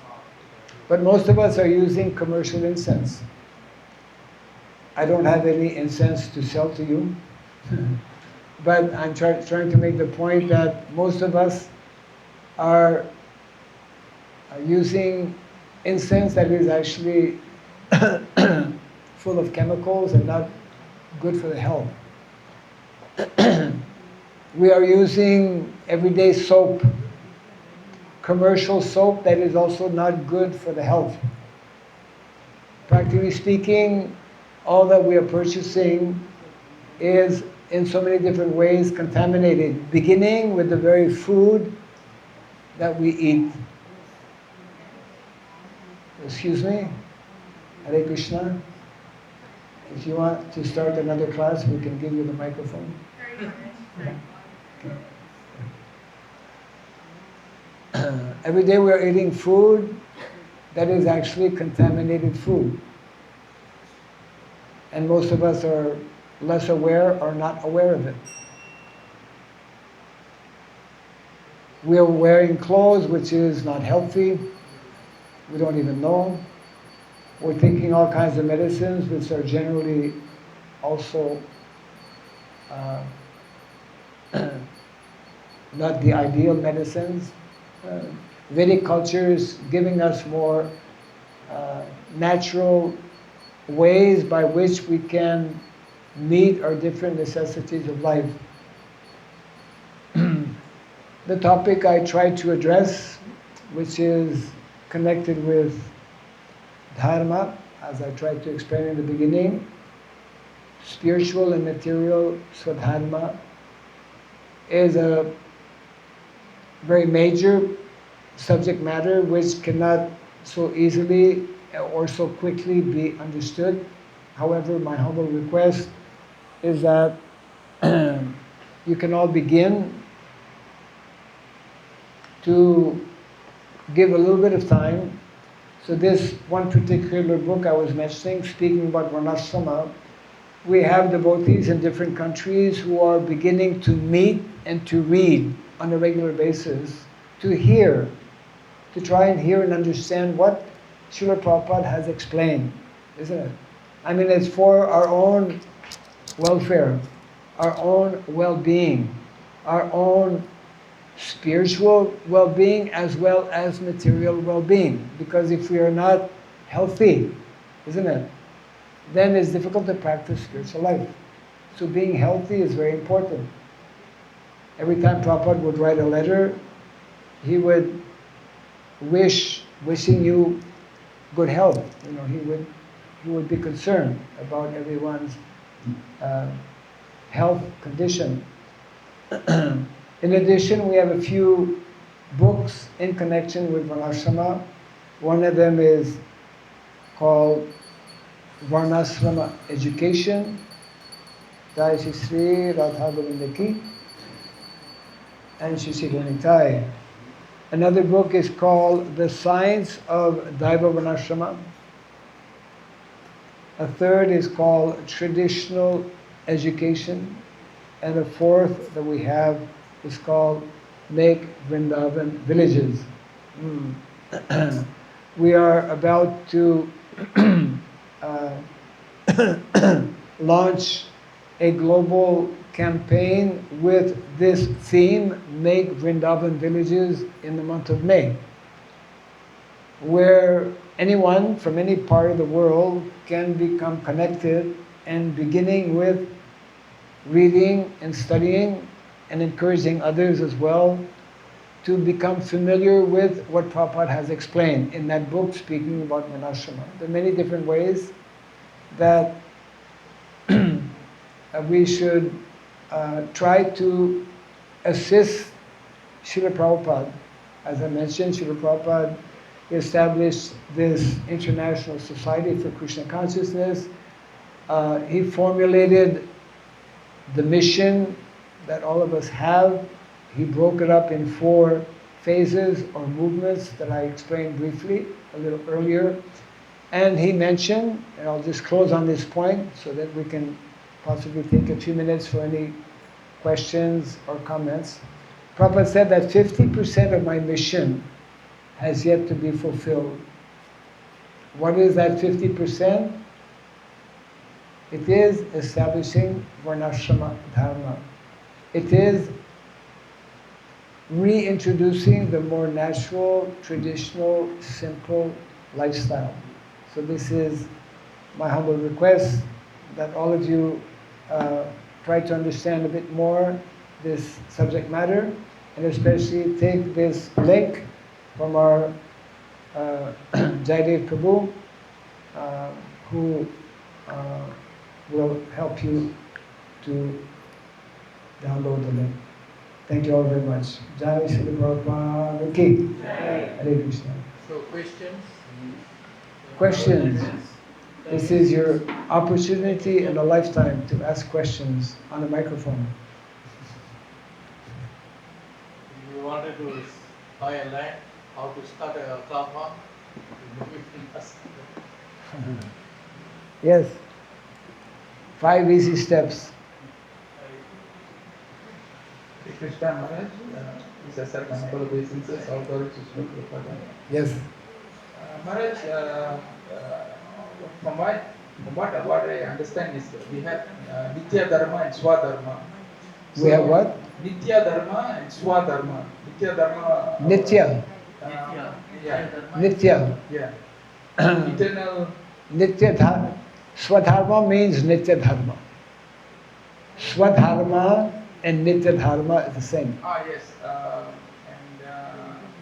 But most of us are using commercial incense. I don't have any incense to sell to you, but I'm trying to make the point that most of us are using incense that is actually full of chemicals and not good for the health. We are using everyday soap, commercial soap that is also not good for the health. Practically speaking, all that we are purchasing is in so many different ways contaminated, beginning with the very food that we eat. Excuse me? Hare Krishna? If you want to start another class, we can give you the microphone. Every day we are eating food that is actually contaminated food. And most of us are less aware or not aware of it. We are wearing clothes which is not healthy. We don't even know. We're taking all kinds of medicines which are generally also not the ideal medicines. Vedic culture is giving us more natural ways by which we can meet our different necessities of life. The topic I try to address, which is connected with dharma, as I tried to explain in the beginning, spiritual and material swadharma, is a very major subject matter which cannot so easily or so quickly be understood. However, my humble request is that you can all begin to give a little bit of time. So this one particular book I was mentioning, speaking about Varnashrama, we have devotees in different countries who are beginning to meet and to read on a regular basis, to hear, to try and hear and understand what Srila Prabhupada has explained, isn't it? I mean, it's for our own welfare, our own well-being, our own spiritual well-being as well as material well-being. Because if we are not healthy, isn't it, then it's difficult to practice spiritual life. So being healthy is very important. Every time Prabhupada would write a letter, he would wishing you good health. You know, he would be concerned about everyone's health condition. In addition, we have a few books in connection with Varnashrama. One of them is called Varnashrama Education, Jai Shri Sri Radha Govinda Ki, and Shri Sri Gonitai. Another book is called The Science of Daiva Varnashrama. A third is called Traditional Education. And a fourth that we have is called Make Vrindavan Villages. We are about to launch a global campaign with this theme, Make Vrindavan Villages, in the month of May, where anyone from any part of the world can become connected, and beginning with reading and studying and encouraging others as well to become familiar with what Prabhupada has explained in that book speaking about Varnashrama. There are many different ways that we should try to assist Srila Prabhupada. As I mentioned, Srila Prabhupada established this International Society for Krishna Consciousness. He formulated the mission that all of us have. He broke it up in 4 phases or movements that I explained briefly a little earlier. And he mentioned, and I'll just close on this point so that we can possibly take a few minutes for any questions or comments. Prabhupada said that 50% of my mission has yet to be fulfilled. What is that 50%? It is establishing Varnashrama Dharma. It is reintroducing the more natural, traditional, simple lifestyle. So this is my humble request that all of you try to understand a bit more this subject matter, and especially take this link from our Jaidev Prabhu, who will help you to download the link. Thank you all very much. Jai Shri Prabhupada Ki. Hare Krishna. So questions? Questions? This is your opportunity in a lifetime to ask questions on a microphone. If you wanted to buy a land, how to start a car farm, Yes. 5 easy steps. Krishna Maharaj is a certain number of instances, although it is not required. Yes. Maharaj, from what I understand is we have Nitya Dharma and Swadharma. We have what? Nitya Dharma and Swadharma. Nitya Dharma. Nitya. Yeah. Nitya. Yeah. Eternal. Nitya Dharma. Swadharma means Nitya Dharma. Swadharma and Nitya Dharma is the same. Yes.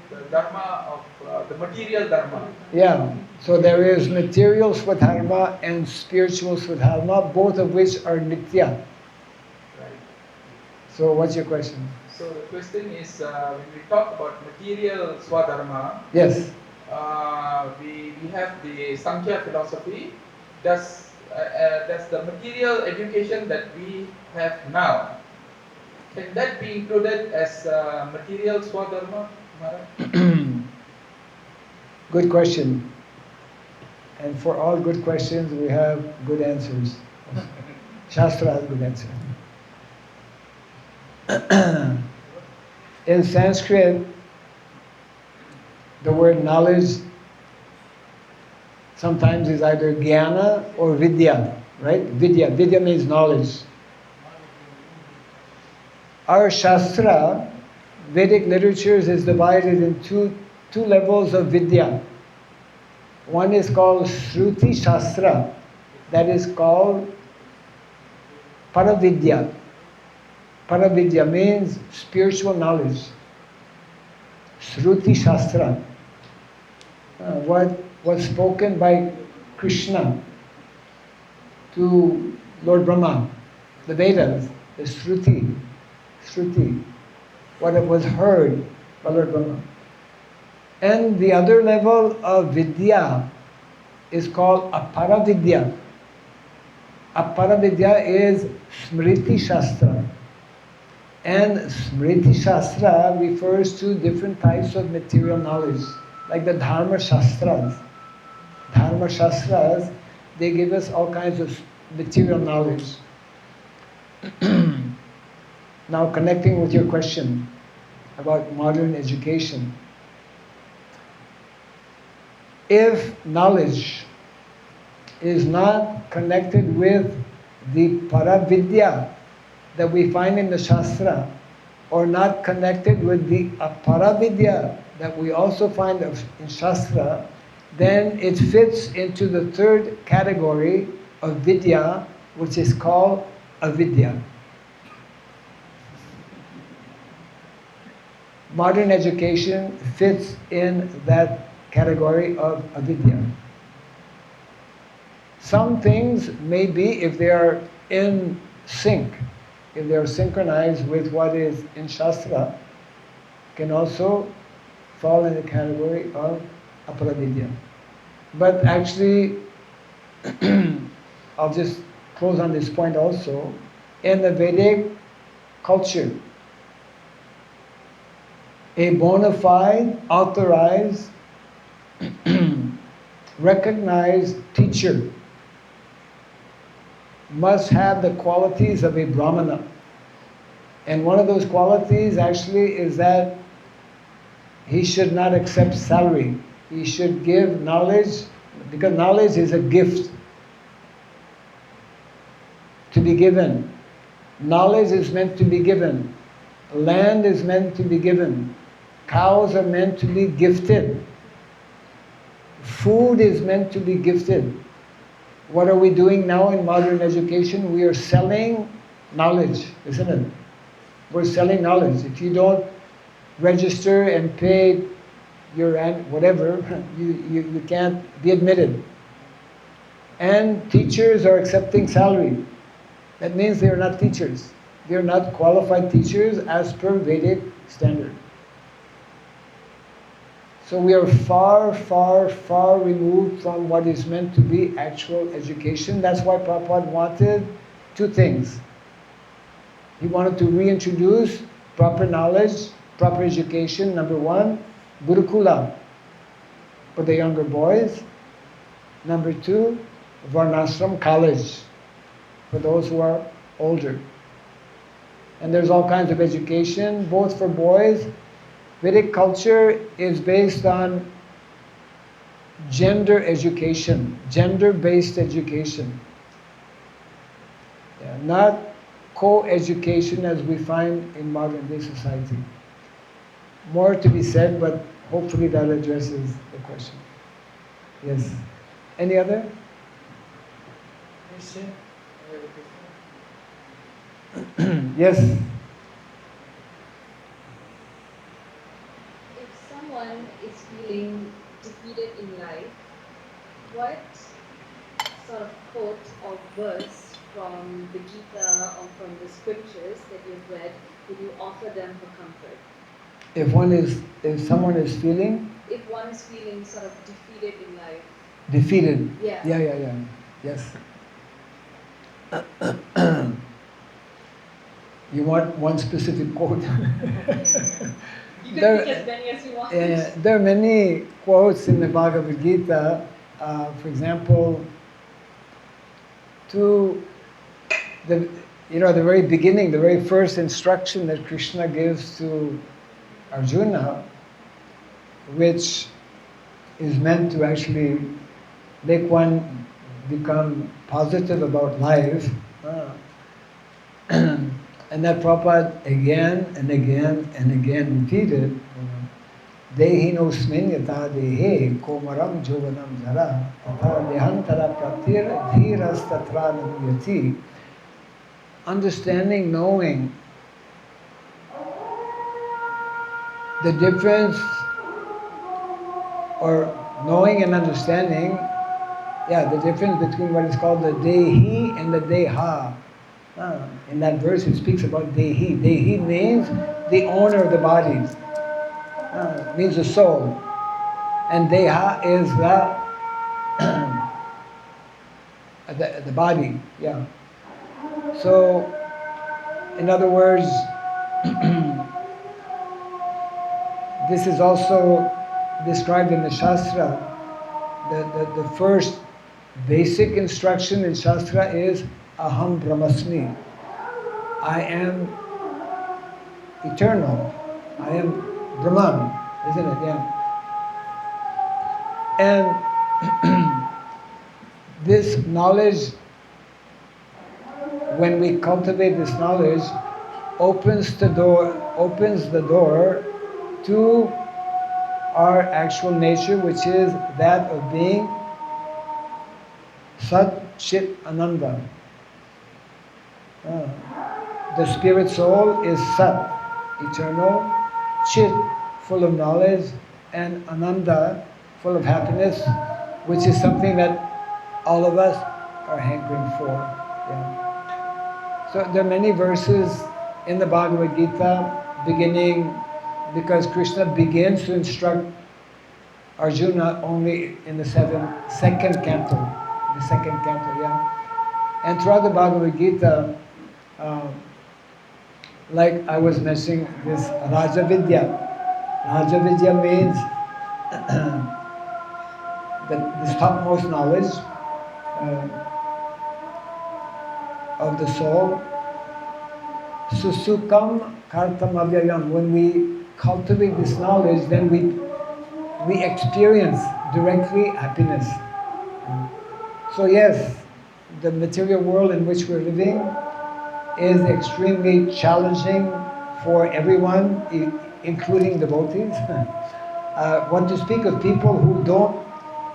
The Dharma of the material Dharma. Yeah. So there is material Swadharma and spiritual Swadharma, both of which are Nitya. Right. So what's your question? So the question is, when we talk about material Swadharma, Yes. We have the Sankhya philosophy. Does the material education that we have now, can that be included as material Swadharma, Maharaj? Good question. And for all good questions, we have good answers. Shastra has good answers. In Sanskrit, the word knowledge sometimes is either jnana or vidya, right? Vidya. Vidya means knowledge. Our Shastra, Vedic literatures, is divided into two levels of vidya. One is called Shruti Shastra, that is called Paravidya. Paravidya means spiritual knowledge. Shruti Shastra. What was spoken by Krishna to Lord Brahma, the Vedas, the Shruti. Shruti. What was heard by Lord Brahma. And the other level of vidya is called Aparavidya. Aparavidya is Smriti Shastra. And Smriti Shastra refers to different types of material knowledge, like the Dharma Shastras. Dharma Shastras, they give us all kinds of material knowledge. Now, connecting with your question about modern education. If knowledge is not connected with the Paravidya that we find in the Shastra, or not connected with the Aparavidya that we also find in Shastra, then it fits into the third category of Vidya, which is called Avidya. Modern education fits in that category of Avidya. Some things may be, if they are in sync, if they are synchronized with what is in Shastra, can also fall in the category of Aparavidya. But actually, I'll just close on this point also. In the Vedic culture, a bona fide, authorized, recognized teacher must have the qualities of a Brahmana. And one of those qualities actually is that he should not accept salary. He should give knowledge, because knowledge is a gift to be given. Knowledge is meant to be given. Land is meant to be given. Cows are meant to be gifted. Food is meant to be gifted. What are we doing now in modern education? We are selling knowledge, isn't it? We're selling knowledge. If you don't register and pay your whatever, you can't be admitted. And teachers are accepting salary. That means they are not teachers. They are not qualified teachers as per Vedic standard. So we are far, far, far removed from what is meant to be actual education. That's why Prabhupada wanted two things. He wanted to reintroduce proper knowledge, proper education, number one, Gurukula for the younger boys. Number two, Varnashram college for those who are older. And there's all kinds of education, both for boys. Vedic culture is based on gender education, gender-based education. Yeah, not co-education as we find in modern day society. More to be said, but hopefully that addresses the question. Yes. Any other? Question? Yes. If someone is feeling defeated in life, what sort of quote or verse from the Gita or from the scriptures that you've read would you offer them for comfort? If someone is feeling If one is feeling sort of defeated in life. defeated. Yeah. Yeah. Yes. You want one specific quote? You can There- pick as many as you want. There are many quotes in the Bhagavad Gita. For example, to the very beginning, the very first instruction that Krishna gives to Arjuna, which is meant to actually make one become positive about life. And that Prabhupada again and again and again repeated, Dehinosmin yata dehe komaram jovanam jara tata dehantara pratir dhiras tatra nuyati. Understanding, knowing the difference, or knowing and understanding, the difference between what is called the dehi and the deha. In that verse it speaks about dehi. Dehi means the owner of the body, means the soul. And deha is the body, yeah. So, in other words, this is also described in the Shastra. The first basic instruction in Shastra is Aham Brahmasmi. I am eternal. I am Brahman, isn't it? Yeah. And this knowledge, when we cultivate this knowledge, opens the door to our actual nature, which is that of being Sat Chit Ananda. The spirit soul is Sat, eternal, Chit, full of knowledge, and Ananda, full of happiness, which is something that all of us are hankering for. Yeah. So there are many verses in the Bhagavad Gita beginning, because Krishna begins to instruct Arjuna only in the second canto. The second canto, yeah. And throughout the Bhagavad Gita, like I was mentioning, this Raja Vidya. Raja Vidya means this topmost knowledge of the soul. Susukam kartam avyayam. When we cultivate this knowledge, then we experience directly happiness. So yes, the material world in which we're living is extremely challenging for everyone, including devotees. What to speak of people who don't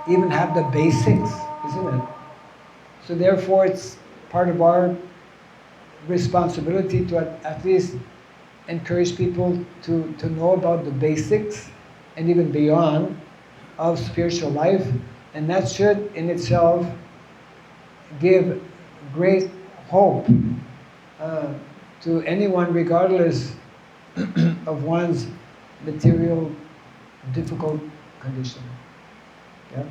even have the basics, isn't it? So therefore it's part of our responsibility to at least encourage people to know about the basics and even beyond of spiritual life, and that should in itself give great hope to anyone, regardless of one's material difficult condition. Yeah?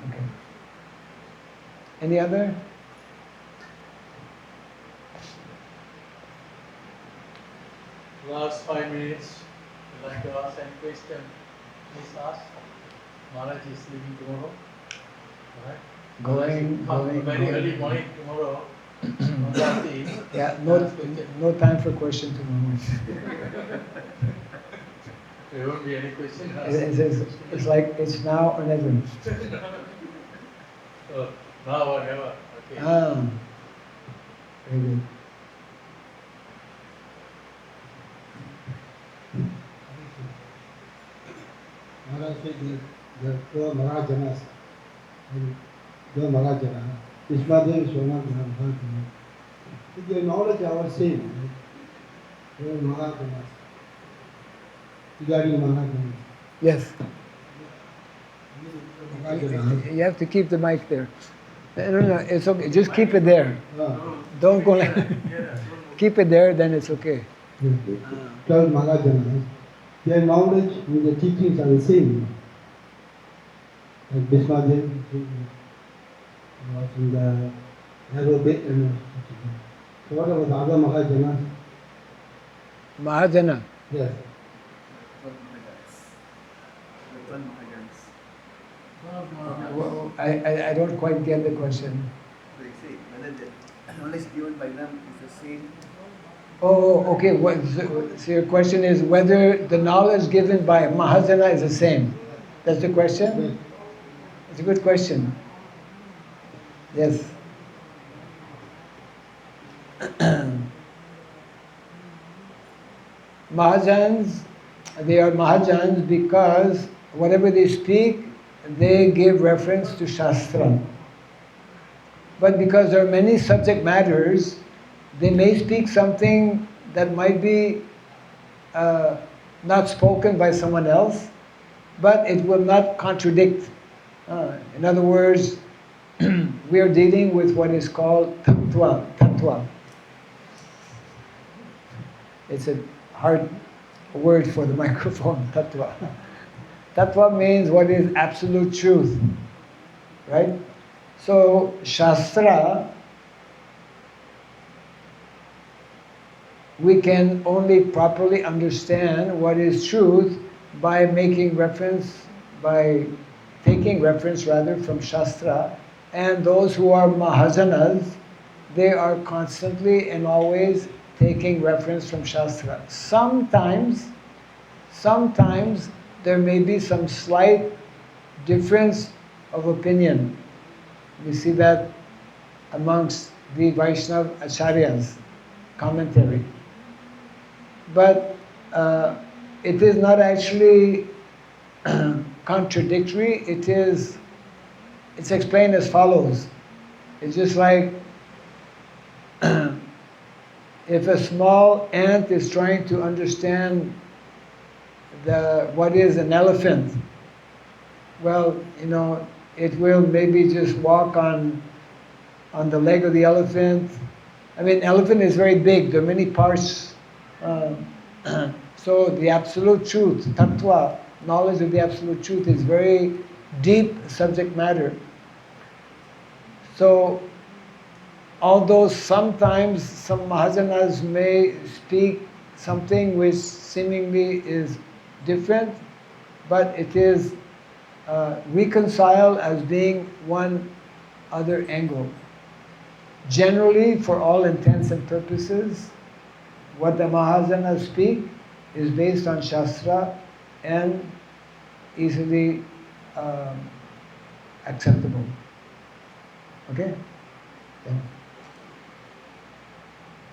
Okay. Any other? Last 5 minutes, you'd like to ask any question, please ask. Maharaj is leaving tomorrow. Alright? Going. Very early morning tomorrow. Yeah, no time for question tomorrow. There won't be any question. It's like it's now or never. So, now or never. Okay. Very good. Maharaj said the two Maharajanas, the Maharajanas, Vishwadev, Swamadhyana, their knowledge are same. They are Maharajanas. Regarding Maharajanas. Yes. Maharajanas. You have to keep the mic there. No, it's okay. Just keep it there. Don't go like. Keep it there, then it's okay. 12 Maharajanas, their knowledge and their teachings are the same. Like Vishwadev was in the narrow bit and so what about the other Maharajanas? Mahajana. Yes. I don't quite get the question. They say whether the knowledge given by them is the same. Oh, okay. So your question is whether the knowledge given by Mahajana is the same. That's the question? It's a good question. Yes. Mahajans, they are Mahajans because whatever they speak, they give reference to Shastra. But because there are many subject matters, they may speak something that might be not spoken by someone else, but it will not contradict. In other words, we are dealing with what is called tattva. It's a hard word for the microphone, tattva. Tattva means what is absolute truth, right? So, Shastra, we can only properly understand what is truth by making reference, by taking reference rather from Shastra. And those who are Mahajanas, they are constantly and always taking reference from Shastra. Sometimes there may be some slight difference of opinion. We see that amongst the Vaishnava Acharyas commentary. But it is not actually contradictory. It's explained as follows. It's just like if a small ant is trying to understand what is an elephant, well, it will maybe just walk on the leg of the elephant. I mean, elephant is very big. There are many parts. So the absolute truth, tattva, knowledge of the absolute truth is very deep subject matter. So, although sometimes some Mahajanas may speak something which seemingly is different, but it is reconciled as being one other angle. Generally, for all intents and purposes, what the Mahajanas speak is based on Shastra and easily acceptable. Okay? Yeah.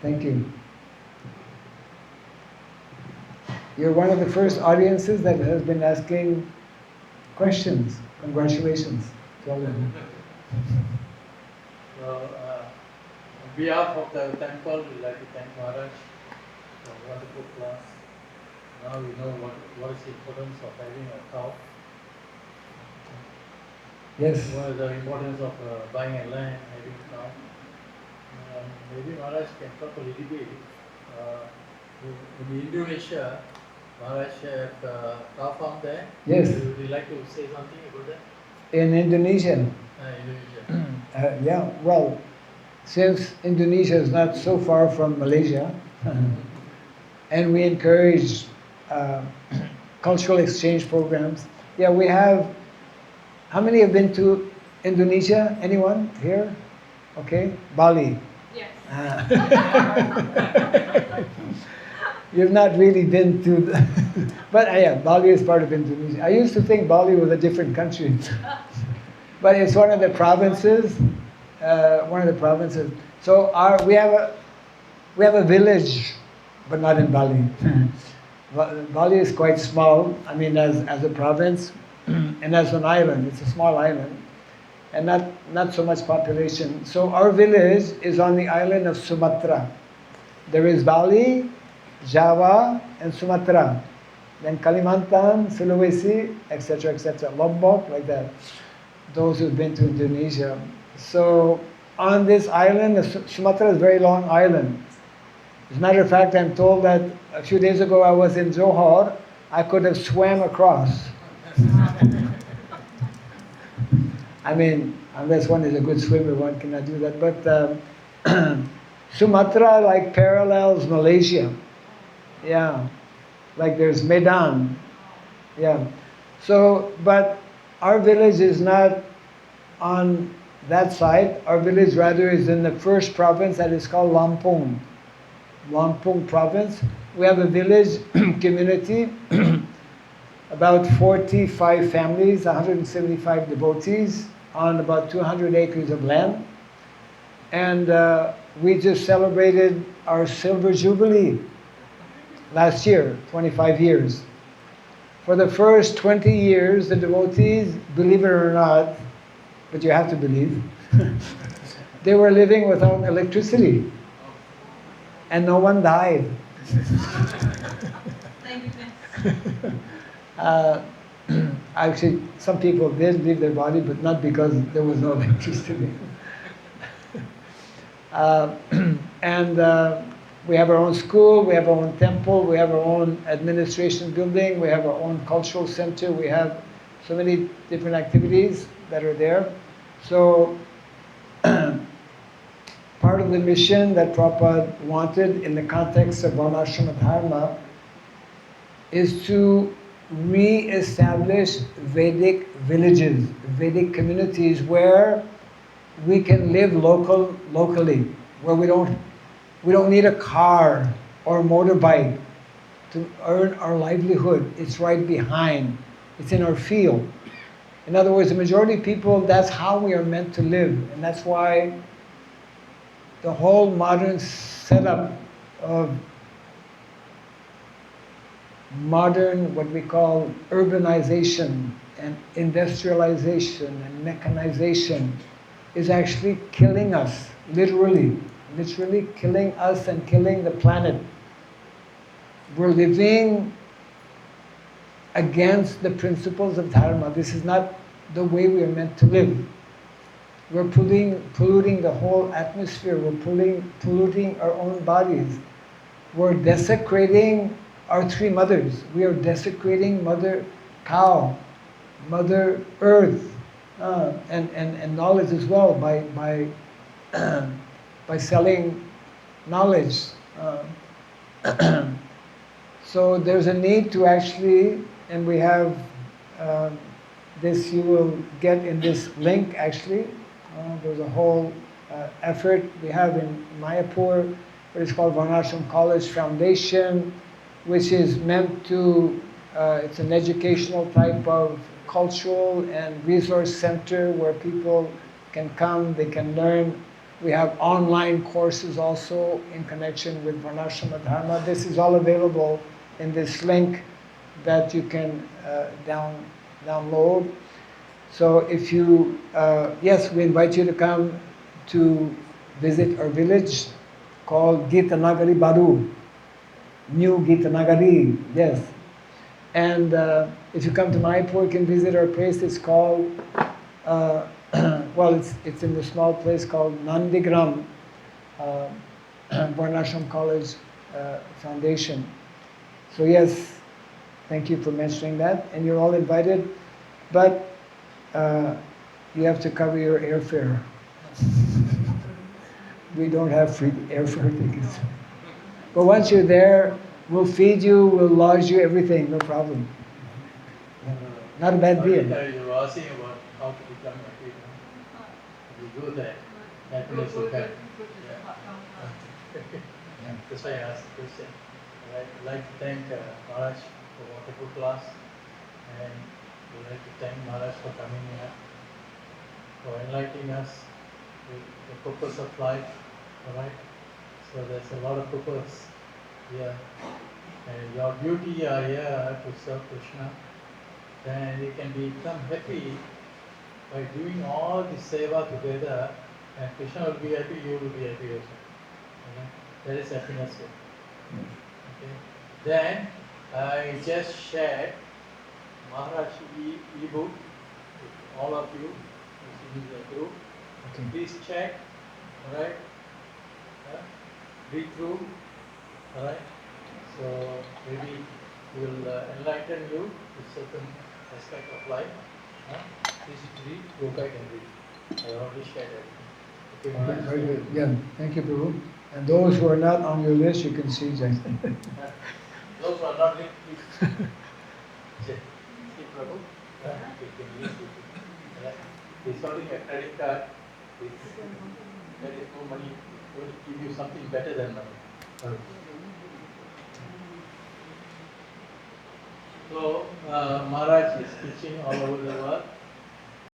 Thank you. You're one of the first audiences that has been asking questions. Congratulations to all of you. So, on behalf of the temple, we'd like to thank Maharaj for a wonderful class. Now we know what is the importance of having a cow. Yes. What is the importance of buying a land, having a cow. Maybe Maharaj can talk a little bit. In Indonesia, Maharaj have cow farm there. Yes. Would you like to say something about that? In Indonesia. Indonesia. Yeah, well, since Indonesia is not so far from Malaysia, and we encourage uh, cultural exchange programs. Yeah, we have. How many have been to Indonesia? Anyone here? Okay, Bali. Yes. You've not really been to, but yeah, Bali is part of Indonesia. I used to think Bali was a different country, but it's one of the provinces. One of the provinces. So we have a village, but not in Bali. Bali is quite small. I mean, as a province, and as an island, it's a small island, and not so much population. So our village is on the island of Sumatra. There is Bali, Java, and Sumatra. Then Kalimantan, Sulawesi, etc., etc. Lombok, like that. Those who've been to Indonesia. So on this island, Sumatra is a very long island. As a matter of fact, I'm told that a few days ago I was in Johor, I could have swam across. I mean, unless one is a good swimmer, one cannot do that. But Sumatra like parallels Malaysia. Yeah, like there's Medan. Yeah. So, but our village is not on that side. Our village rather is in the first province that is called Lampung. Lampung province. We have a village community, about 45 families, 175 devotees on about 200 acres of land. And we just celebrated our silver jubilee last year, 25 years. For the first 20 years, the devotees, believe it or not, but you have to believe, they were living without electricity. And no one died. Thank goodness. Actually, some people did leave their body, but not because there was no electricity. And we have our own school, we have our own temple, we have our own administration building, we have our own cultural center, we have so many different activities that are there. So part of the mission that Prabhupada wanted in the context of Varnashrama Dharma is to re-establish Vedic villages, Vedic communities where we can live locally, where we don't need a car or a motorbike to earn our livelihood. It's right behind. It's in our field. In other words, the majority of people, that's how we are meant to live. And that's why the whole modern setup of modern, what we call urbanization and industrialization and mechanization is actually killing us, literally killing us and killing the planet. We're living against the principles of Dharma. This is not the way we are meant to live. We're polluting the whole atmosphere. We're polluting our own bodies. We're desecrating our three mothers. We are desecrating Mother Cow, Mother Earth, and knowledge as well by selling knowledge. So there's a need to actually, and we have this you will get in this link actually. There's a whole effort we have in Mayapur, what is called Varnashram College Foundation, which is meant to, it's an educational type of cultural and resource center where people can come, they can learn. We have online courses also in connection with Varnashrama Dharma. This is all available in this link that you can download. So if you, yes, we invite you to come to visit our village called Gitanagari Baru, New Gitanagari, yes. And if you come to Mayapur, you can visit our place. It's called, well, it's in the small place called Nandigram, Varnashram College Foundation. So yes, Thank you for mentioning that. And you're all invited, but you have to cover your airfare. We don't have free airfare tickets. But once you're there, we'll feed you, we'll lodge you, everything, no problem. Not a bad deal. You were asking about how to become happy. You go there, happiness will come. Yeah. That's why I asked the question. I'd like to thank Maharaj for a wonderful class, and we'd like to thank Maharaj for coming here, for enlightening us with the purpose of life. Alright? So there's a lot of purpose here. And your duty are here to serve Krishna. Then you can become happy by doing all the seva together, and Krishna will be happy, you will be happy also. Okay? That is happiness here. Okay. Then I just shared Maharaj e-book with all of you who's in the group. Okay. Please check, alright? Read through, alright? So maybe it will enlighten you to certain aspect of life. Please read, go back and read. I already shared everything. Okay, Maharaj? Very good. Yeah, thank you, Prabhu. And those who are not on your list, you can see Jack. Those who are not linked, please. See, Prabhu? You can use it. Right? He's holding a credit card. There is no money. He will give you something better than money. So, Maharaj is teaching all over the world.